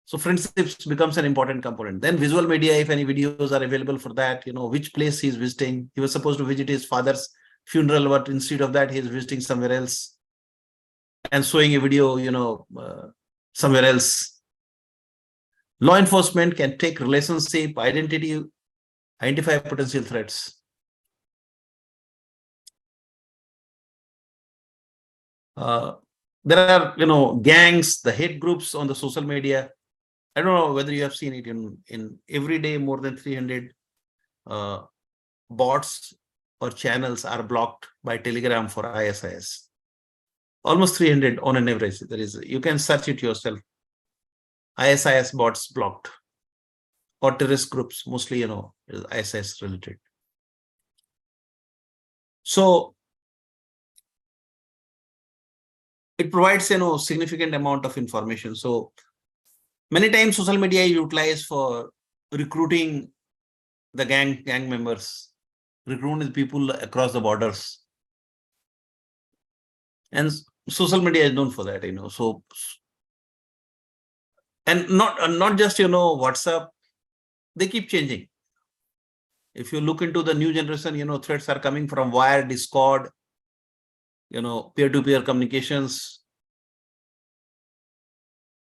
So friendships becomes an important component. Then visual media, if any videos are available for that, which place he's visiting. He was supposed to visit his father's funeral, but instead of that, he's visiting somewhere else and showing a video, somewhere else. Law enforcement can take relationship, identity, identify potential threats. There are, gangs, the hate groups on the social media. I don't know whether you have seen it in every day, more than 300 bots or channels are blocked by Telegram for ISIS. Almost 300 on an average. You can search it yourself. ISIS bots blocked, or terrorist groups, mostly, ISIS related. So it provides, significant amount of information. So Many times social media is utilized for recruiting the gang members, recruiting the people across the borders. And social media is known for that, So, and not just, WhatsApp, they keep changing. If you look into the new generation, threats are coming from Wire, Discord, peer-to-peer communications.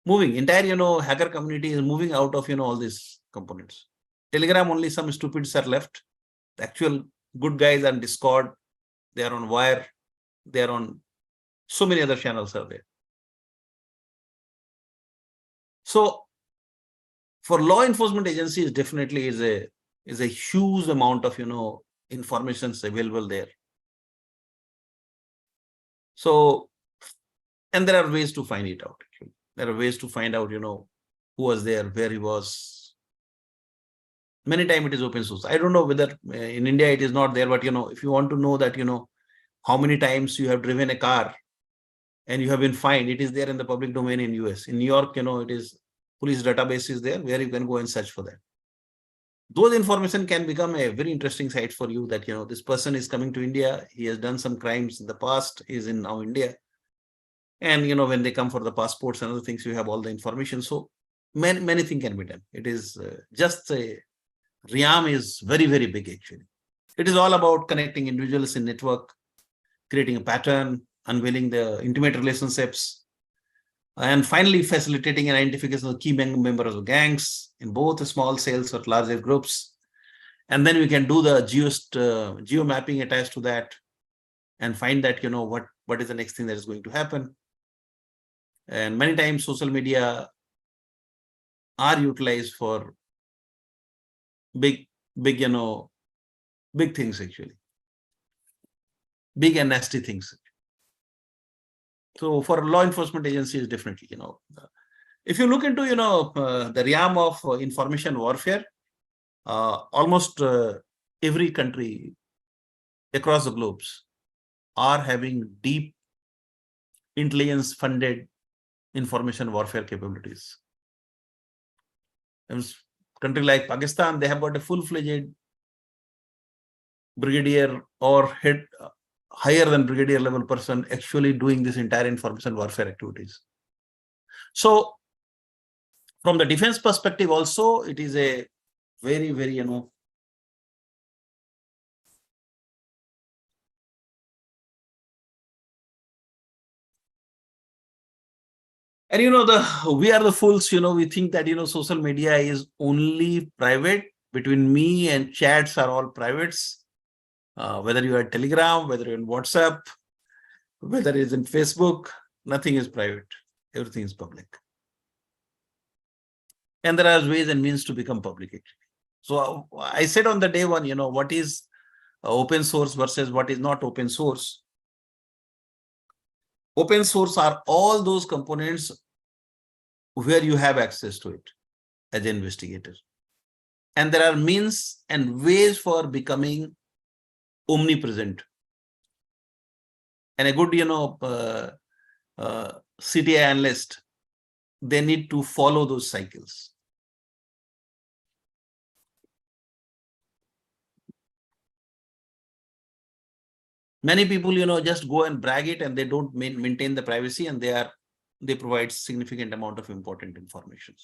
Moving, entire, hacker community is moving out of, all these components. Telegram, only some stupids are left. The actual good guys on Discord, they are on Wire, they are on so many other channels are there. So for law enforcement agencies, definitely is a huge amount of, information available there. So, and there are ways to find it out. Actually. There are ways to find out, who was there, where he was. Many times it is open source. I don't know whether in India it is not there, but, if you want to know that, how many times you have driven a car and you have been fined, it is there in the public domain in US. In New York, it is police database is there where you can go and search for that. Those information can become a very interesting site for you that, this person is coming to India. He has done some crimes in the past, is in now India. And, when they come for the passports and other things, you have all the information. So many things can be done. It is just a realm is very, very big, actually. It is all about connecting individuals in network, creating a pattern, unveiling the intimate relationships, and finally facilitating an identification of key members of gangs in both small cells or larger groups. And then we can do the geo mapping attached to that and find that, what is the next thing that is going to happen. And many times social media are utilized for big things, actually. Big and nasty things. So for law enforcement agencies, definitely, if you look into, the realm of information warfare, almost every country across the globes are having deep intelligence funded information warfare capabilities. In country like Pakistan, they have got a full-fledged brigadier or head higher than brigadier level person actually doing this entire information warfare activities. So from the defense perspective also, it is a very, very, and we are the fools, we think that, social media is only private. Between me and chats are all privates. Whether you are Telegram, whether you're in WhatsApp, whether it's in Facebook, nothing is private. Everything is public. And there are ways and means to become public, actually. So I said on the day one, what is open source versus what is not open source. Open source are all those components where you have access to it as an investigator. And there are means and ways for becoming omnipresent. And a good, CTI analyst, they need to follow those cycles. Many people, just go and brag it and they don't maintain the privacy, and they provide significant amount of important information.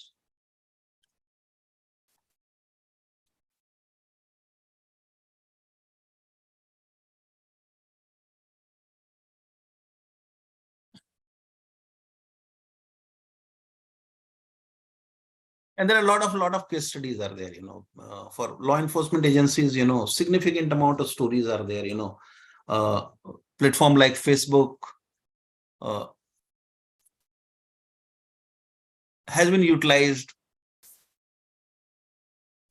And there are a lot of case studies are there, for law enforcement agencies, significant amount of stories are there, platform like Facebook has been utilized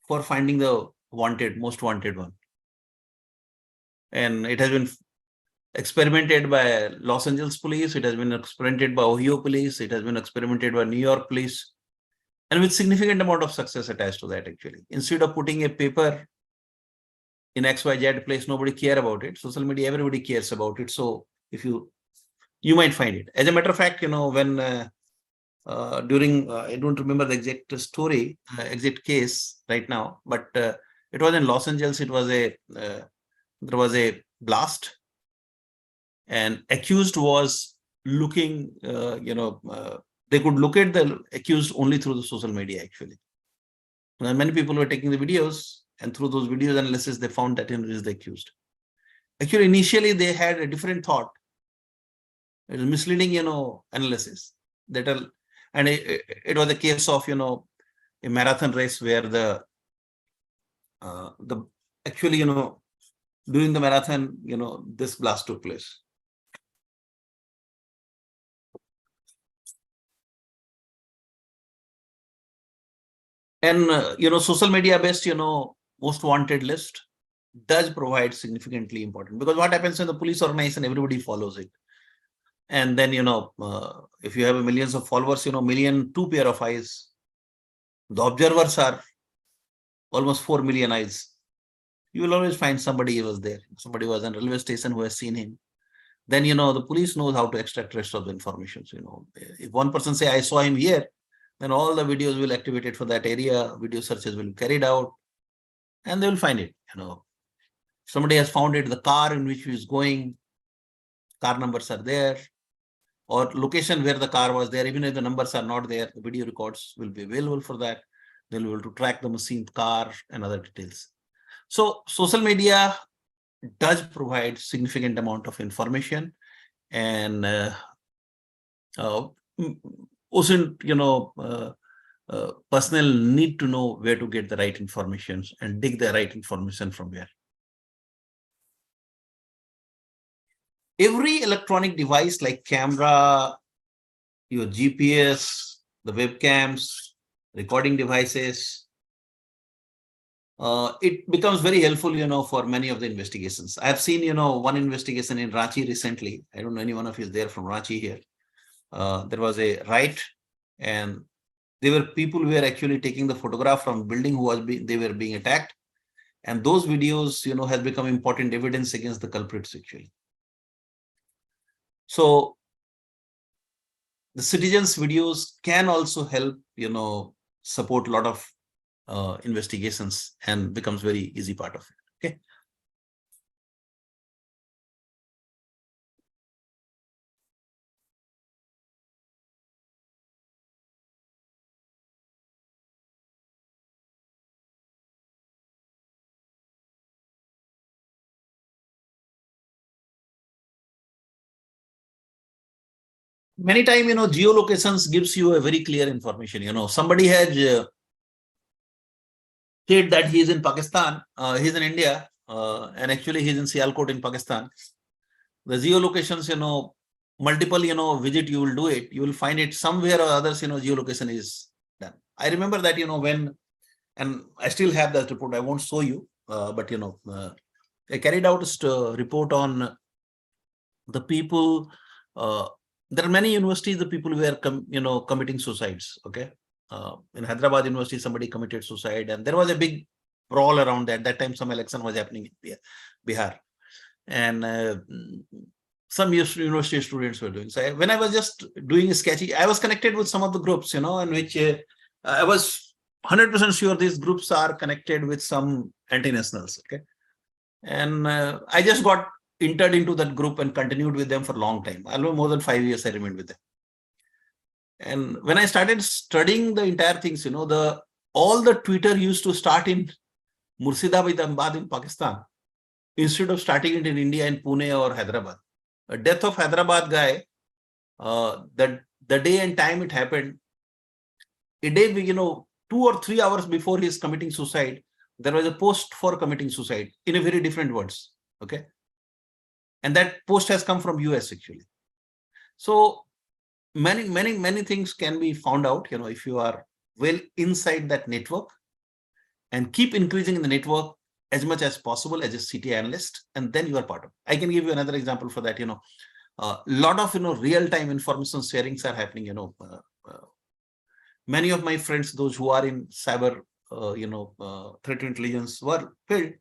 for finding the most wanted one. And it has been experimented by Los Angeles police. It has been experimented by Ohio police. It has been experimented by New York police. And with significant amount of success attached to that, actually. Instead of putting a paper in XYZ place, nobody care about it. Social media, everybody cares about it. So if you might find it. As a matter of fact, when during, I don't remember the exact story, exact case right now, but it was in Los Angeles. It was there was a blast, and accused was looking, they could locate the accused only through the social media, actually. And many people were taking the videos, and through those videos analysis, they found that it is the accused. Actually, initially, they had a different thought. It was misleading, analysis. And it was a case of, a marathon race where the actually, during the marathon, this blast took place. And, social media based, most wanted list does provide significantly important, because what happens in the police organization, everybody follows it. And then, if you have millions of followers, million, two pair of eyes, the observers are almost 4 million eyes. You will always find somebody was there. Somebody was in a railway station who has seen him. Then, the police knows how to extract rest of the information. So, if one person say, I saw him here, then all the videos will activate it for that area. Video searches will be carried out, and they will find it. Somebody has found it, the car in which he is going, car numbers are there, or location where the car was there. Even if the numbers are not there, the video records will be available for that. They'll be able to track the machine, car, and other details. So social media does provide significant amount of information, and Osint, personnel need to know where to get the right information and dig the right information from where. Every electronic device like camera, your GPS, the webcams, recording devices, it becomes very helpful, for many of the investigations. I've seen, one investigation in Ranchi recently. I don't know anyone of you is there from Ranchi here. There was a riot, and there were people who were actually taking the photograph from building they were being attacked. And those videos, has become important evidence against the culprits actually. So the citizens' videos can also help, support a lot of investigations, and becomes very easy part of it. Okay. Many times, geolocations gives you a very clear information. Somebody has said that he is in Pakistan, he's in India, and actually he's in Sialkot in Pakistan. The geolocations, multiple, visit you will do it. You will find it somewhere or others, geolocation is done. I remember that, when, and I still have that report. I won't show you, but, I carried out a report on the people. There are many universities, the people were, committing suicides. Okay. In Hyderabad University, somebody committed suicide, and there was a big brawl around that. That time, some election was happening in Bihar, and some university students were doing. So when I was just doing a sketchy, I was connected with some of the groups, in which I was 100% sure these groups are connected with some anti-nationals. Okay. And I just got entered into that group and continued with them for a long time. Almost more than 5 years I remained with them. And when I started studying the entire things, all the Twitter used to start in Murshidabad in Pakistan, instead of starting it in India, in Pune or Hyderabad. A death of Hyderabad guy, the day and time it happened, a day, 2 or 3 hours before he is committing suicide, there was a post for committing suicide in a very different words. Okay. And that post has come from US actually. So many things can be found out, if you are well inside that network, and keep increasing in the network as much as possible as a CT analyst, and then you are part of it. I can give you another example for that. A lot of real-time information sharings are happening. Many of my friends, those who are in cyber, threat intelligence were filled.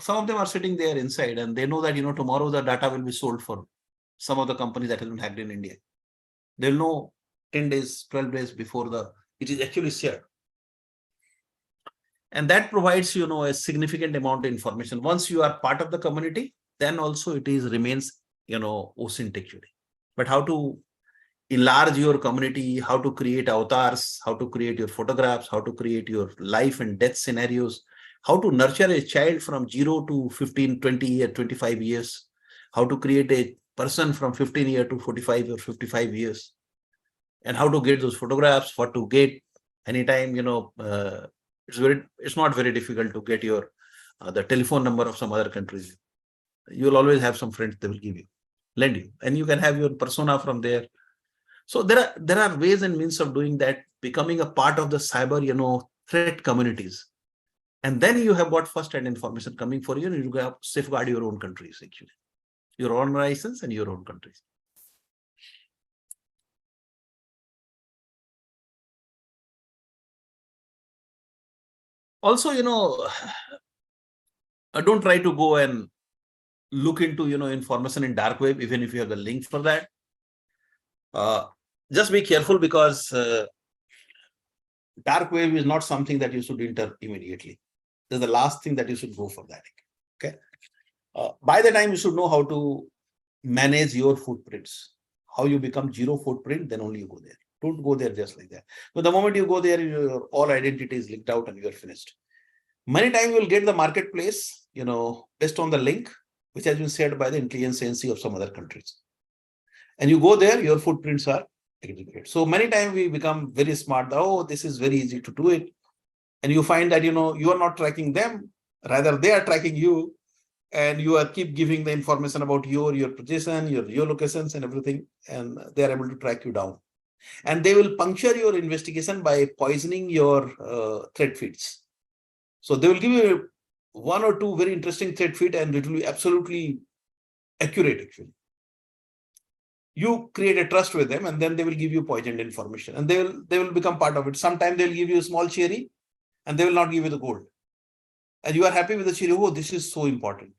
Some of them are sitting there inside, and they know that tomorrow the data will be sold for some of the companies that have been hacked in India. They'll know 10 days, 12 days before it is actually shared. And that provides, a significant amount of information. Once you are part of the community, then also it remains, OSINT actually. But how to enlarge your community, how to create avatars, how to create your photographs, how to create your life and death scenarios, how to nurture a child from 0 to 15, 20 or 25 years, how to create a person from 15 years to 45 or 55 years, and how to get those photographs, what to get anytime, it's not very difficult to get your the telephone number of some other countries. You'll always have some friends they will lend you, and you can have your persona from there. So there are ways and means of doing that, becoming a part of the cyber, threat communities. And then you have got first-hand information coming for you, and you have safeguard your own countries, actually, your own license and your own countries. Also, don't try to go and look into, information in dark web, even if you have the link for that. Just be careful, because dark web is not something that you should enter immediately. That's the last thing that you should go for that. Okay. By the time you should know how to manage your footprints, how you become zero footprint, then only you go there. Don't go there just like that. But the moment you go there, your all identity is leaked out and you are finished. Many times you will get the marketplace, based on the link which has been shared by the intelligence agency of some other countries. And you go there, your footprints are aggregated. So many times we become very smart. Oh, this is very easy to do it. And you find that, you are not tracking them, rather they are tracking you, and you are keep giving the information about your position, your locations and everything, and they are able to track you down. And they will puncture your investigation by poisoning your thread feeds. So they will give you one or two very interesting thread feed, and it will be absolutely accurate actually. You create a trust with them, and then they will give you poisoned information, and they will become part of it. Sometimes they'll give you a small cherry, and they will not give you the gold. And you are happy with the cherry. Oh, this is so important.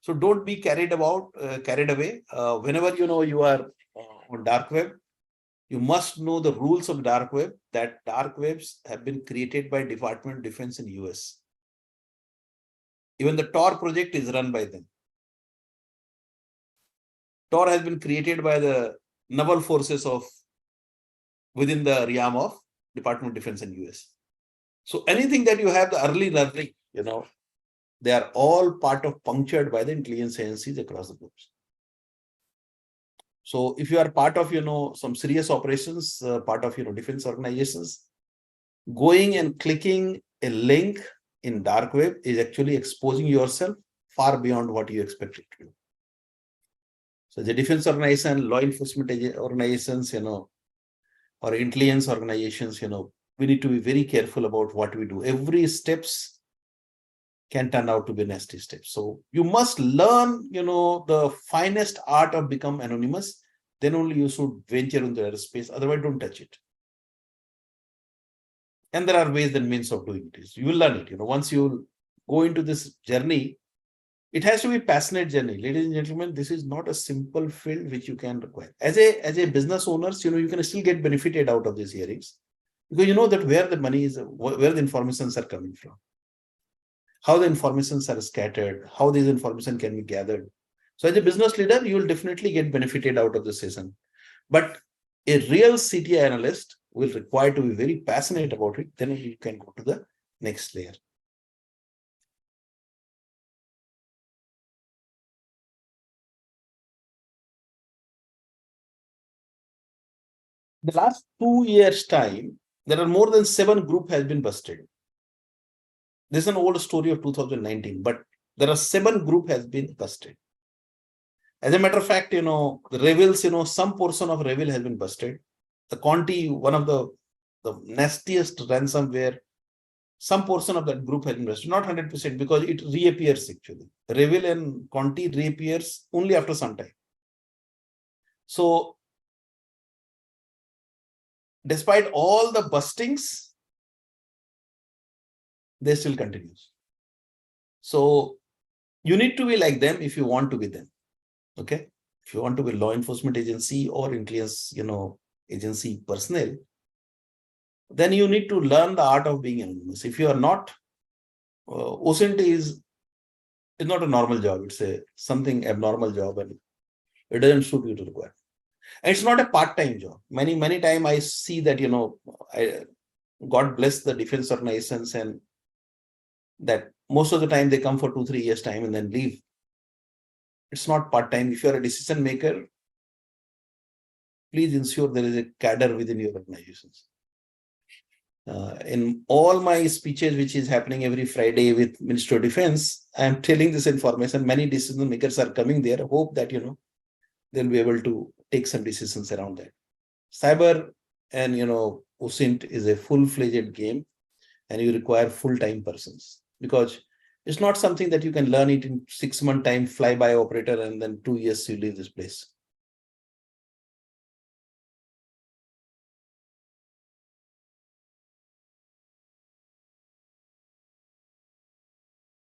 So don't be carried away. Whenever you are on dark web, you must know the rules of dark web, that dark webs have been created by Department of Defense in US. Even the Tor project is run by them. Tor has been created by the naval forces within the realm of Department of Defense in US. So anything that you have, the early learning, they are all punctured by the intelligence agencies across the globe. So if you are part of, some serious operations, part of, defense organizations, going and clicking a link in dark web is actually exposing yourself far beyond what you expected to do. So the defense organization, law enforcement organizations, or intelligence organizations, we need to be very careful about what we do. Every steps can turn out to be nasty steps. So you must learn, the finest art of become anonymous. Then only you should venture into the space. Otherwise, don't touch it. And there are ways and means of doing this. You will learn it. Once you go into this journey, it has to be a passionate journey. Ladies and gentlemen, this is not a simple field which you can require. As a business owners, you can still get benefited out of these hearings, because you know that where the money is, where the informations are coming from, how the informations are scattered, how these information can be gathered. So as a business leader, you will definitely get benefited out of the session. But a real CTI analyst will require to be very passionate about it. Then you can go to the next layer. The last 2 years' time, there are more than 7 groups has been busted. This is an old story of 2019, but there are 7 group has been busted. As a matter of fact, the Revils, some portion of Revil has been busted. The Conti, one of the nastiest ransomware, some portion of that group has been busted. Not 100%, because it reappears actually. Revil and Conti reappears only after some time. So despite all the bustings, they still continues. So you need to be like them if you want to be them. Okay. If you want to be law enforcement agency or intelligence, agency personnel, then you need to learn the art of being anonymous. If you are not, Osint is not a normal job. It's a something abnormal job, and it doesn't suit you to require. And it's not a part-time job. Many time I see that, God bless the defense organizations, and that most of the time they come for 2-3 years time and then leave. It's not part-time. If you're a decision maker, please ensure there is a cadre within your organizations. In all my speeches, which is happening every Friday with Ministry of Defense, I am telling this information. Many decision makers are coming there. Hope that, they'll be able to take some decisions around that. Cyber and, Osint is a full-fledged game, and you require full-time persons, because it's not something that you can learn it in 6-month time, fly-by operator, and then 2 years you leave this place.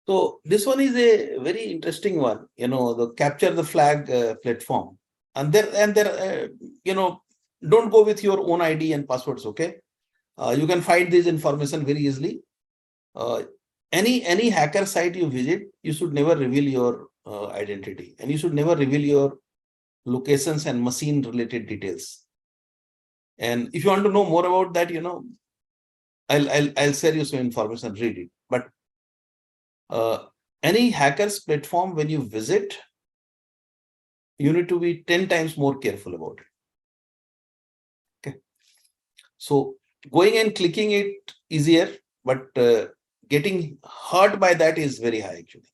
So this one is a very interesting one, the capture the flag platform. And there, don't go with your own ID and passwords, okay? You can find this information very easily. Any hacker site you visit, you should never reveal your identity, and you should never reveal your locations and machine related details. And if you want to know more about that, I'll share you some information, read it. But any hacker's platform, when you visit, you need to be 10 times more careful about it. Okay. So going and clicking it easier, but getting hurt by that is very high actually.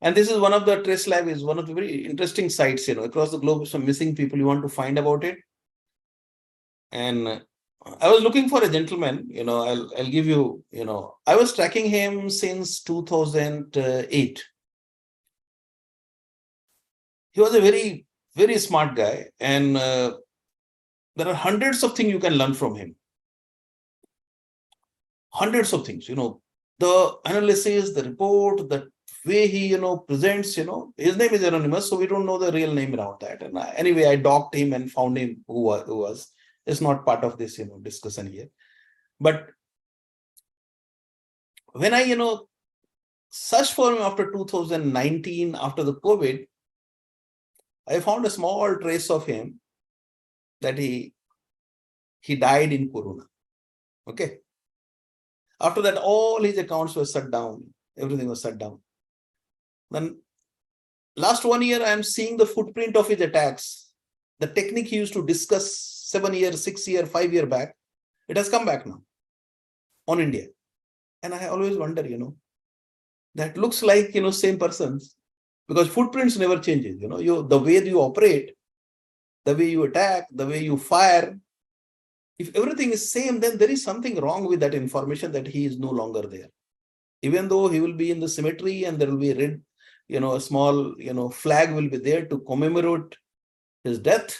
And this is one of the Trace Lab is one of the very interesting sites, across the globe. Some missing people, you want to find about it. And I was looking for a gentleman, I'll give you, I was tracking him since 2008. He was a very, very smart guy, and there are hundreds of things you can learn from him. Hundreds of things, the analysis, the report, the way he, presents, his name is anonymous, so we don't know the real name around that. And anyway, I docked him and found him who was. It's not part of this, discussion here. But when I, searched for him after 2019, after the COVID, I found a small trace of him that he died in Corona. Okay. After that, all his accounts were shut down. Everything was shut down. Then last 1 year, I am seeing the footprint of his attacks. The technique he used to discuss 7 years, 6 years, 5 years back, it has come back now on India. And I always wonder, that looks like, same persons, because footprints never changes. The way you operate, the way you attack, the way you fire, if everything is same, then there is something wrong with that information that he is no longer there. Even though he will be in the cemetery and there will be a red, a small, flag will be there to commemorate his death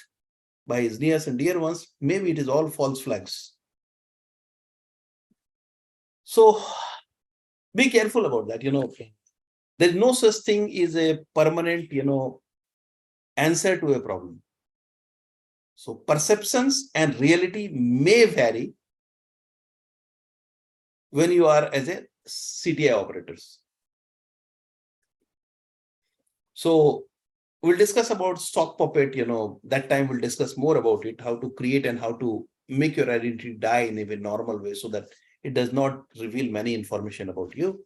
by his nearest and dear ones, maybe it is all false flags. So be careful about that, There is no such thing as a permanent, answer to a problem. So perceptions and reality may vary when you are as a CTI operators. So we'll discuss about stock puppet, that time we'll discuss more about it, how to create and how to make your identity die in a very normal way so that it does not reveal many information about you.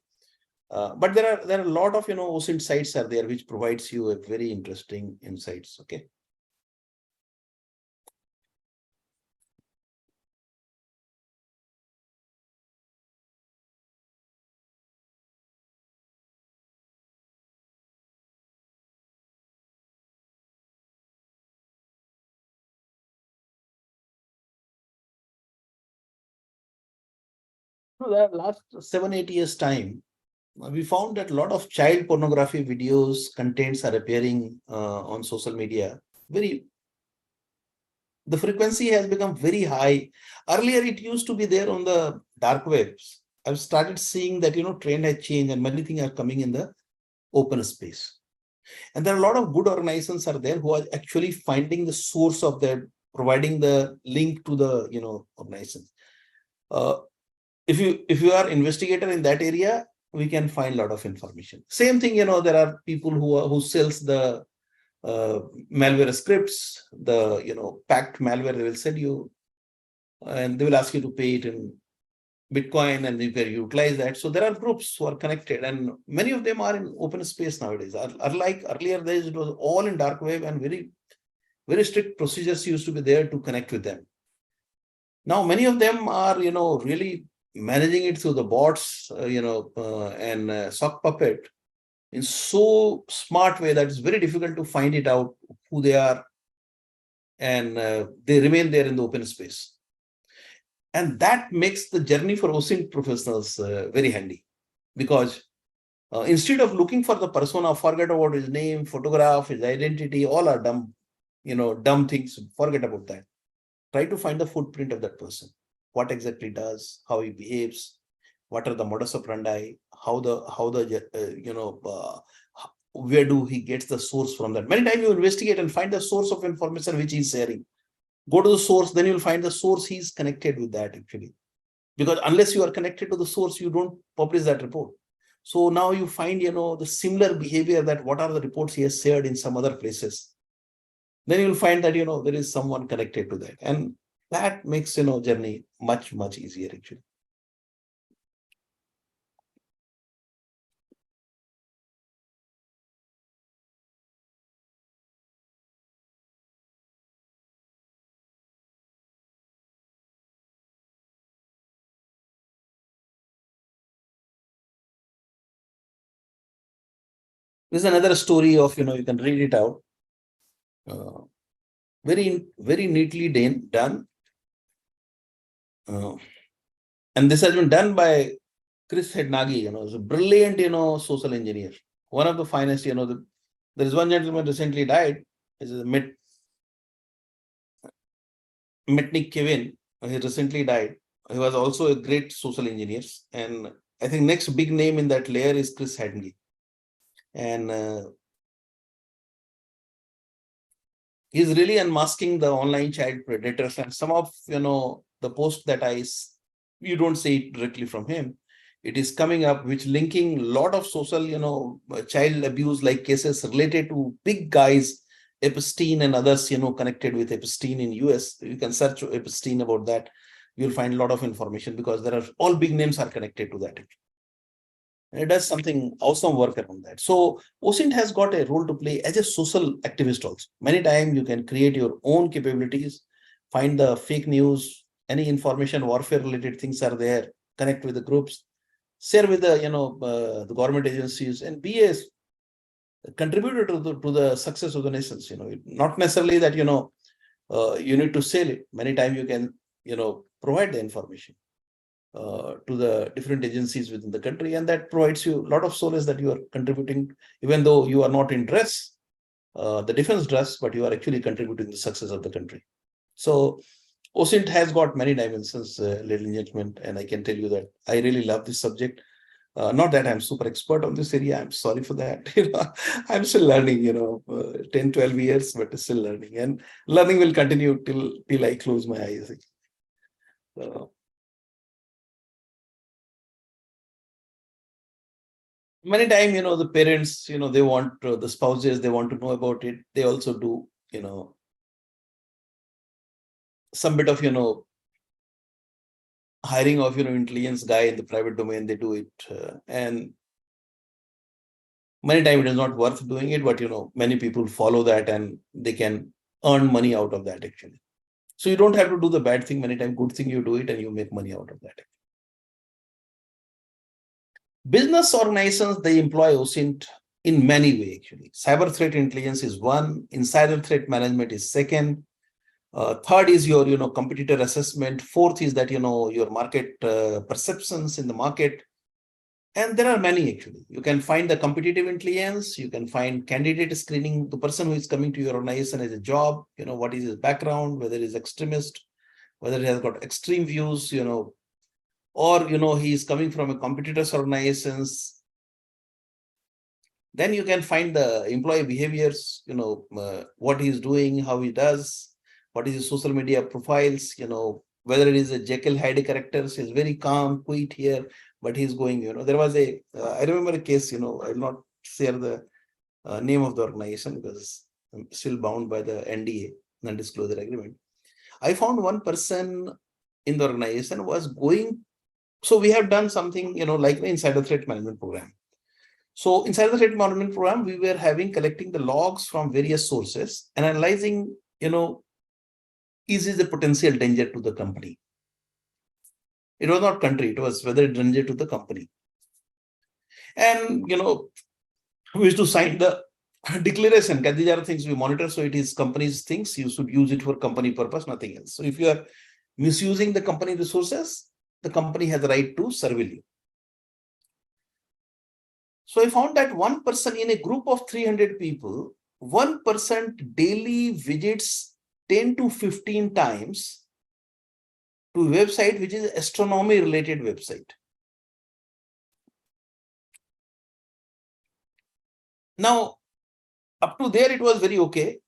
But there are a lot of, OSINT sites are there, which provides you a very interesting insights. Okay. So the last 7-8 years time, we found that a lot of child pornography videos contents are appearing on social media. The frequency has become very high. Earlier, it used to be there on the dark webs. I've started seeing that, trend has changed and many things are coming in the open space. And there are a lot of good organizations are there who are actually finding the source of their, providing the link to the organization. If you are investigator in that area, we can find a lot of information. Same thing, there are people who sells the malware scripts, the packed malware they will send you, and they will ask you to pay it in Bitcoin, and you can utilize that. So there are groups who are connected, and many of them are in open space nowadays. Unlike earlier days, it was all in dark web, and very, very strict procedures used to be there to connect with them. Now, many of them are, really managing it through the bots, and sock puppet in so smart way that it's very difficult to find it out who they are, and they remain there in the open space. And that makes the journey for Osint professionals very handy, because instead of looking for the persona, forget about his name, photograph, his identity, all are dumb, dumb things. Forget about that. Try to find the footprint of that person. What exactly does, how he behaves, what are the modus operandi, where do he gets the source from that. Many times you investigate and find the source of information which he's sharing. Go to the source, then you'll find the source he's connected with that actually. Because unless you are connected to the source, you don't publish that report. So now you find, the similar behavior, that what are the reports he has shared in some other places. Then you'll find that, there is someone connected to that. And that makes, journey much, much easier actually. This is another story of, you can read it out. Very, very neatly done. And this has been done by Chris Hednagi, is a brilliant, social engineer. One of the finest, there is one gentleman recently died. This is Mitnick Kevin. He recently died. He was also a great social engineer. And I think next big name in that layer is Chris Hednagi. And he's really unmasking the online child predators. And some of, the posts that you don't see it directly from him. It is coming up, which linking a lot of social, child abuse like cases related to big guys, Epstein and others, connected with Epstein in US. You can search Epstein about that. You'll find a lot of information, because there are all big names are connected to that. And it does something awesome work around that. So Osint has got a role to play as a social activist also. Many times you can create your own capabilities, find the fake news, any information warfare related things are there, connect with the groups, share with the, the government agencies, and be a contributor to the success of the nations. Not necessarily that, you need to sell it. Many times you can, provide the information to the different agencies within the country, and that provides you a lot of solace that you are contributing, even though you are not in dress, the defense dress, but you are actually contributing to the success of the country. So Osint has got many dimensions, ladies and gentlemen, and I can tell you that I really love this subject. Not that I'm super expert on this area. I'm sorry for that. I'm still learning, 10, 12 years, but still learning. And learning will continue till I close my eyes. Many times, the parents, they want the spouses, they want to know about it. They also do, some bit of, hiring of, intelligence guy in the private domain. They do it. And many times it is not worth doing it, but, many people follow that and they can earn money out of that actually. So you don't have to do the bad thing. Many times good thing you do it and you make money out of that. Business organizations, they employ Osint in many ways actually. Cyber threat intelligence is one, insider threat management is second. Third is your, competitor assessment. Fourth is that, your market perceptions in the market. And there are many actually. You can find the competitive intelligence. You can find candidate screening, the person who is coming to your organization as a job, what is his background, whether he's extremist, whether he has got extreme views, or, he is coming from a competitor's organizations. Then you can find the employee behaviors, what he's doing, how he does, what is his social media profiles, whether it is a Jekyll Hyde characters, he's very calm, quiet here, but he's going, there was I remember a case, I will not share the name of the organization because I'm still bound by the NDA, non-disclosure agreement. I found one person in the organization was going, so we have done something, like the insider threat management program. So inside the threat management program, we were collecting the logs from various sources and analyzing, is this a potential danger to the company? It was not country, it was whether it danger to the company. And, we used to sign the declaration, that these are things we monitor. So it is company's things, you should use it for company purpose, nothing else. So if you are misusing the company resources, the company has the right to surveil you. So I found that one person in a group of 300 people, 1% daily visits 10 to 15 times to a website which is astronomy related website. Now, up to there, it was very okay,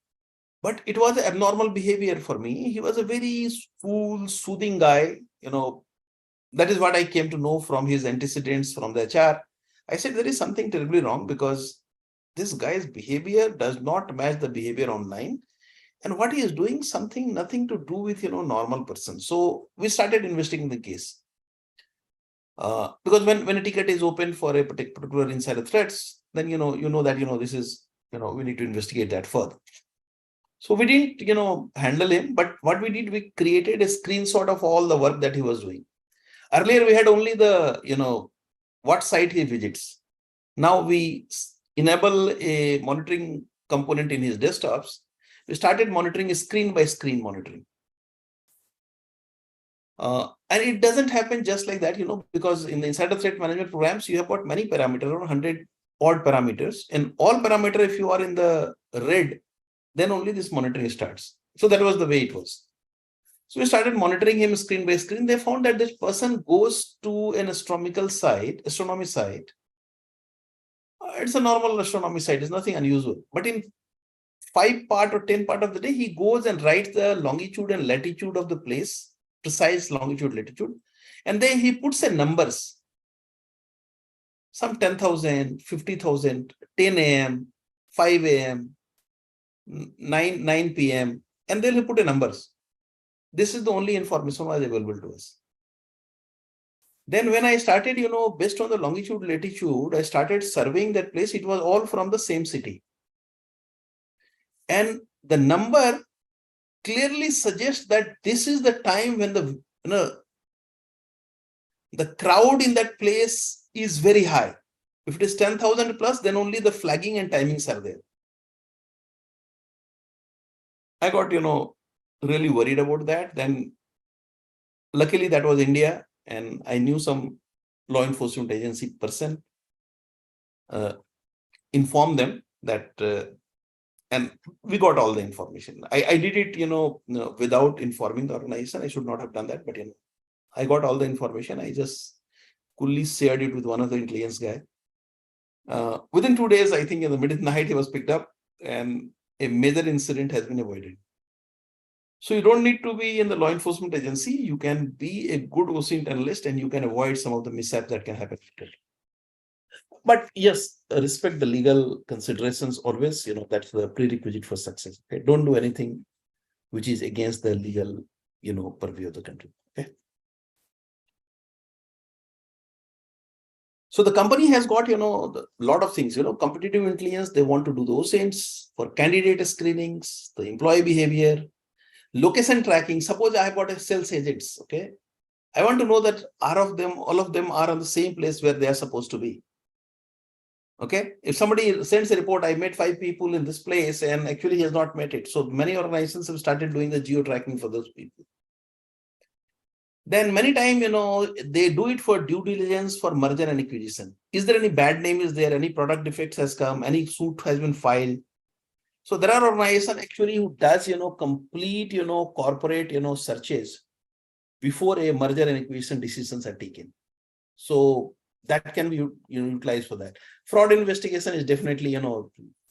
but it was abnormal behavior for me. He was a very cool, soothing guy. That is what I came to know from his antecedents from the HR. I said, there is something terribly wrong because this guy's behavior does not match the behavior online. And what he is doing, nothing to do with, normal person. So we started investigating the case. Because when a ticket is open for a particular insider threats, then, that, this is, we need to investigate that further. So we didn't, handle him. But what we did, we created a screenshot of all the work that he was doing. Earlier, we had only the, what site he visits. Now we enable a monitoring component in his desktops. We started monitoring screen by screen monitoring. And it doesn't happen just like that, because in the insider threat management programs, you have got many parameters, around 100 odd parameters. And all parameter, if you are in the red, then only this monitoring starts. So that was the way it was. So we started monitoring him screen by screen. They found that this person goes to an astronomy site. It's a normal astronomy site. It's nothing unusual. But in 5 part or 10 part of the day, he goes and writes the longitude and latitude of the place, precise longitude, latitude. And then he puts a numbers. Some 10,000, 50,000, 10 a.m., 5 a.m., 9 p.m. And then he put a numbers. This is the only information was available to us. Then when I started, based on the longitude, latitude, I started surveying that place. It was all from the same city. And the number clearly suggests that this is the time when the crowd in that place is very high. If it is 10,000 plus, then only the flagging and timings are there. I got, really worried about that. Then luckily that was India, and I knew some law enforcement agency person, informed them that, and we got all the information. I did it, without informing the organization. I should not have done that, but I got all the information. I just coolly shared it with one of the intelligence guy. Within 2 days, I think in the middle of the night, he was picked up and a major incident has been avoided. So you don't need to be in the law enforcement agency. You can be a good Osint analyst and you can avoid some of the mishaps that can happen. But yes, respect the legal considerations always, that's the prerequisite for success. Okay? Don't do anything which is against the legal, purview of the country. Okay. So the company has got, a lot of things, competitive intelligence. They want to do the Osints for candidate screenings, the employee behavior, location tracking. Suppose I have got a sales agents. Okay. I want to know that all of them are on the same place where they are supposed to be. Okay. If somebody sends a report, I met 5 people in this place and actually he has not met it. So many organizations have started doing the geo tracking for those people. Then many times, they do it for due diligence for merger and acquisition. Is there any bad name? Is there any product defects has come? Any suit has been filed? So there are organizations actually who does, complete, corporate, searches before a merger and acquisition decisions are taken. So that can be utilized for that. Fraud investigation is definitely,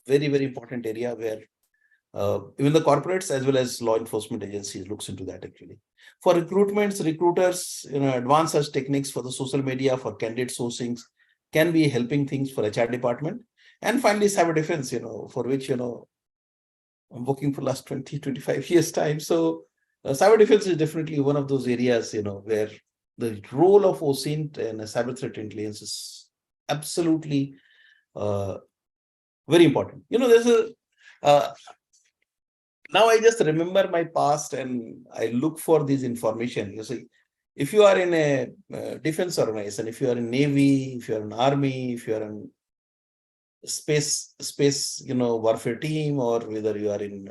very, very important area where even the corporates as well as law enforcement agencies looks into that actually. For recruitments, recruiters, advanced such techniques for the social media, for candidate sourcings can be helping things for HR department. And finally, cyber defense, for which, I'm working for last 20, 25 years time. So cyber defense is definitely one of those areas, where the role of Osint and cyber threat intelligence is absolutely very important. There's a, now I just remember my past and I look for this information. You see, if you are in a defense organization, if you are in Navy, if you are in Army, if you are in space, warfare team, or whether you are in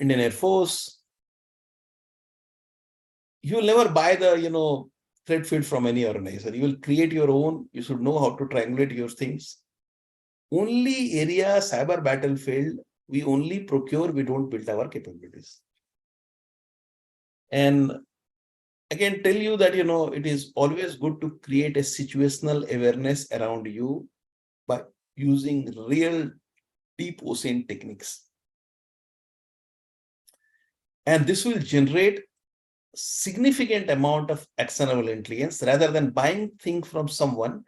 Indian Air Force, you will never buy the, threat field from any organization. You will create your own. You should know how to triangulate your things. Only area cyber battlefield, we only procure, we don't build our capabilities. And again, tell you that, it is always good to create a situational awareness around you by using real deep Osint techniques. And this will generate significant amount of actionable intelligence rather than buying things from someone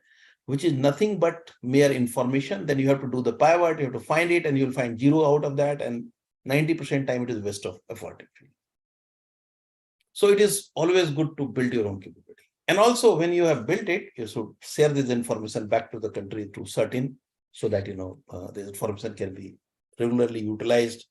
which is nothing but mere information. Then you have to do the pivot, you have to find it, and you'll find zero out of that, and 90% time it is waste of effort actually. So it is always good to build your own capability. And also when you have built it, you should share this information back to the country through certain, so that this information can be regularly utilized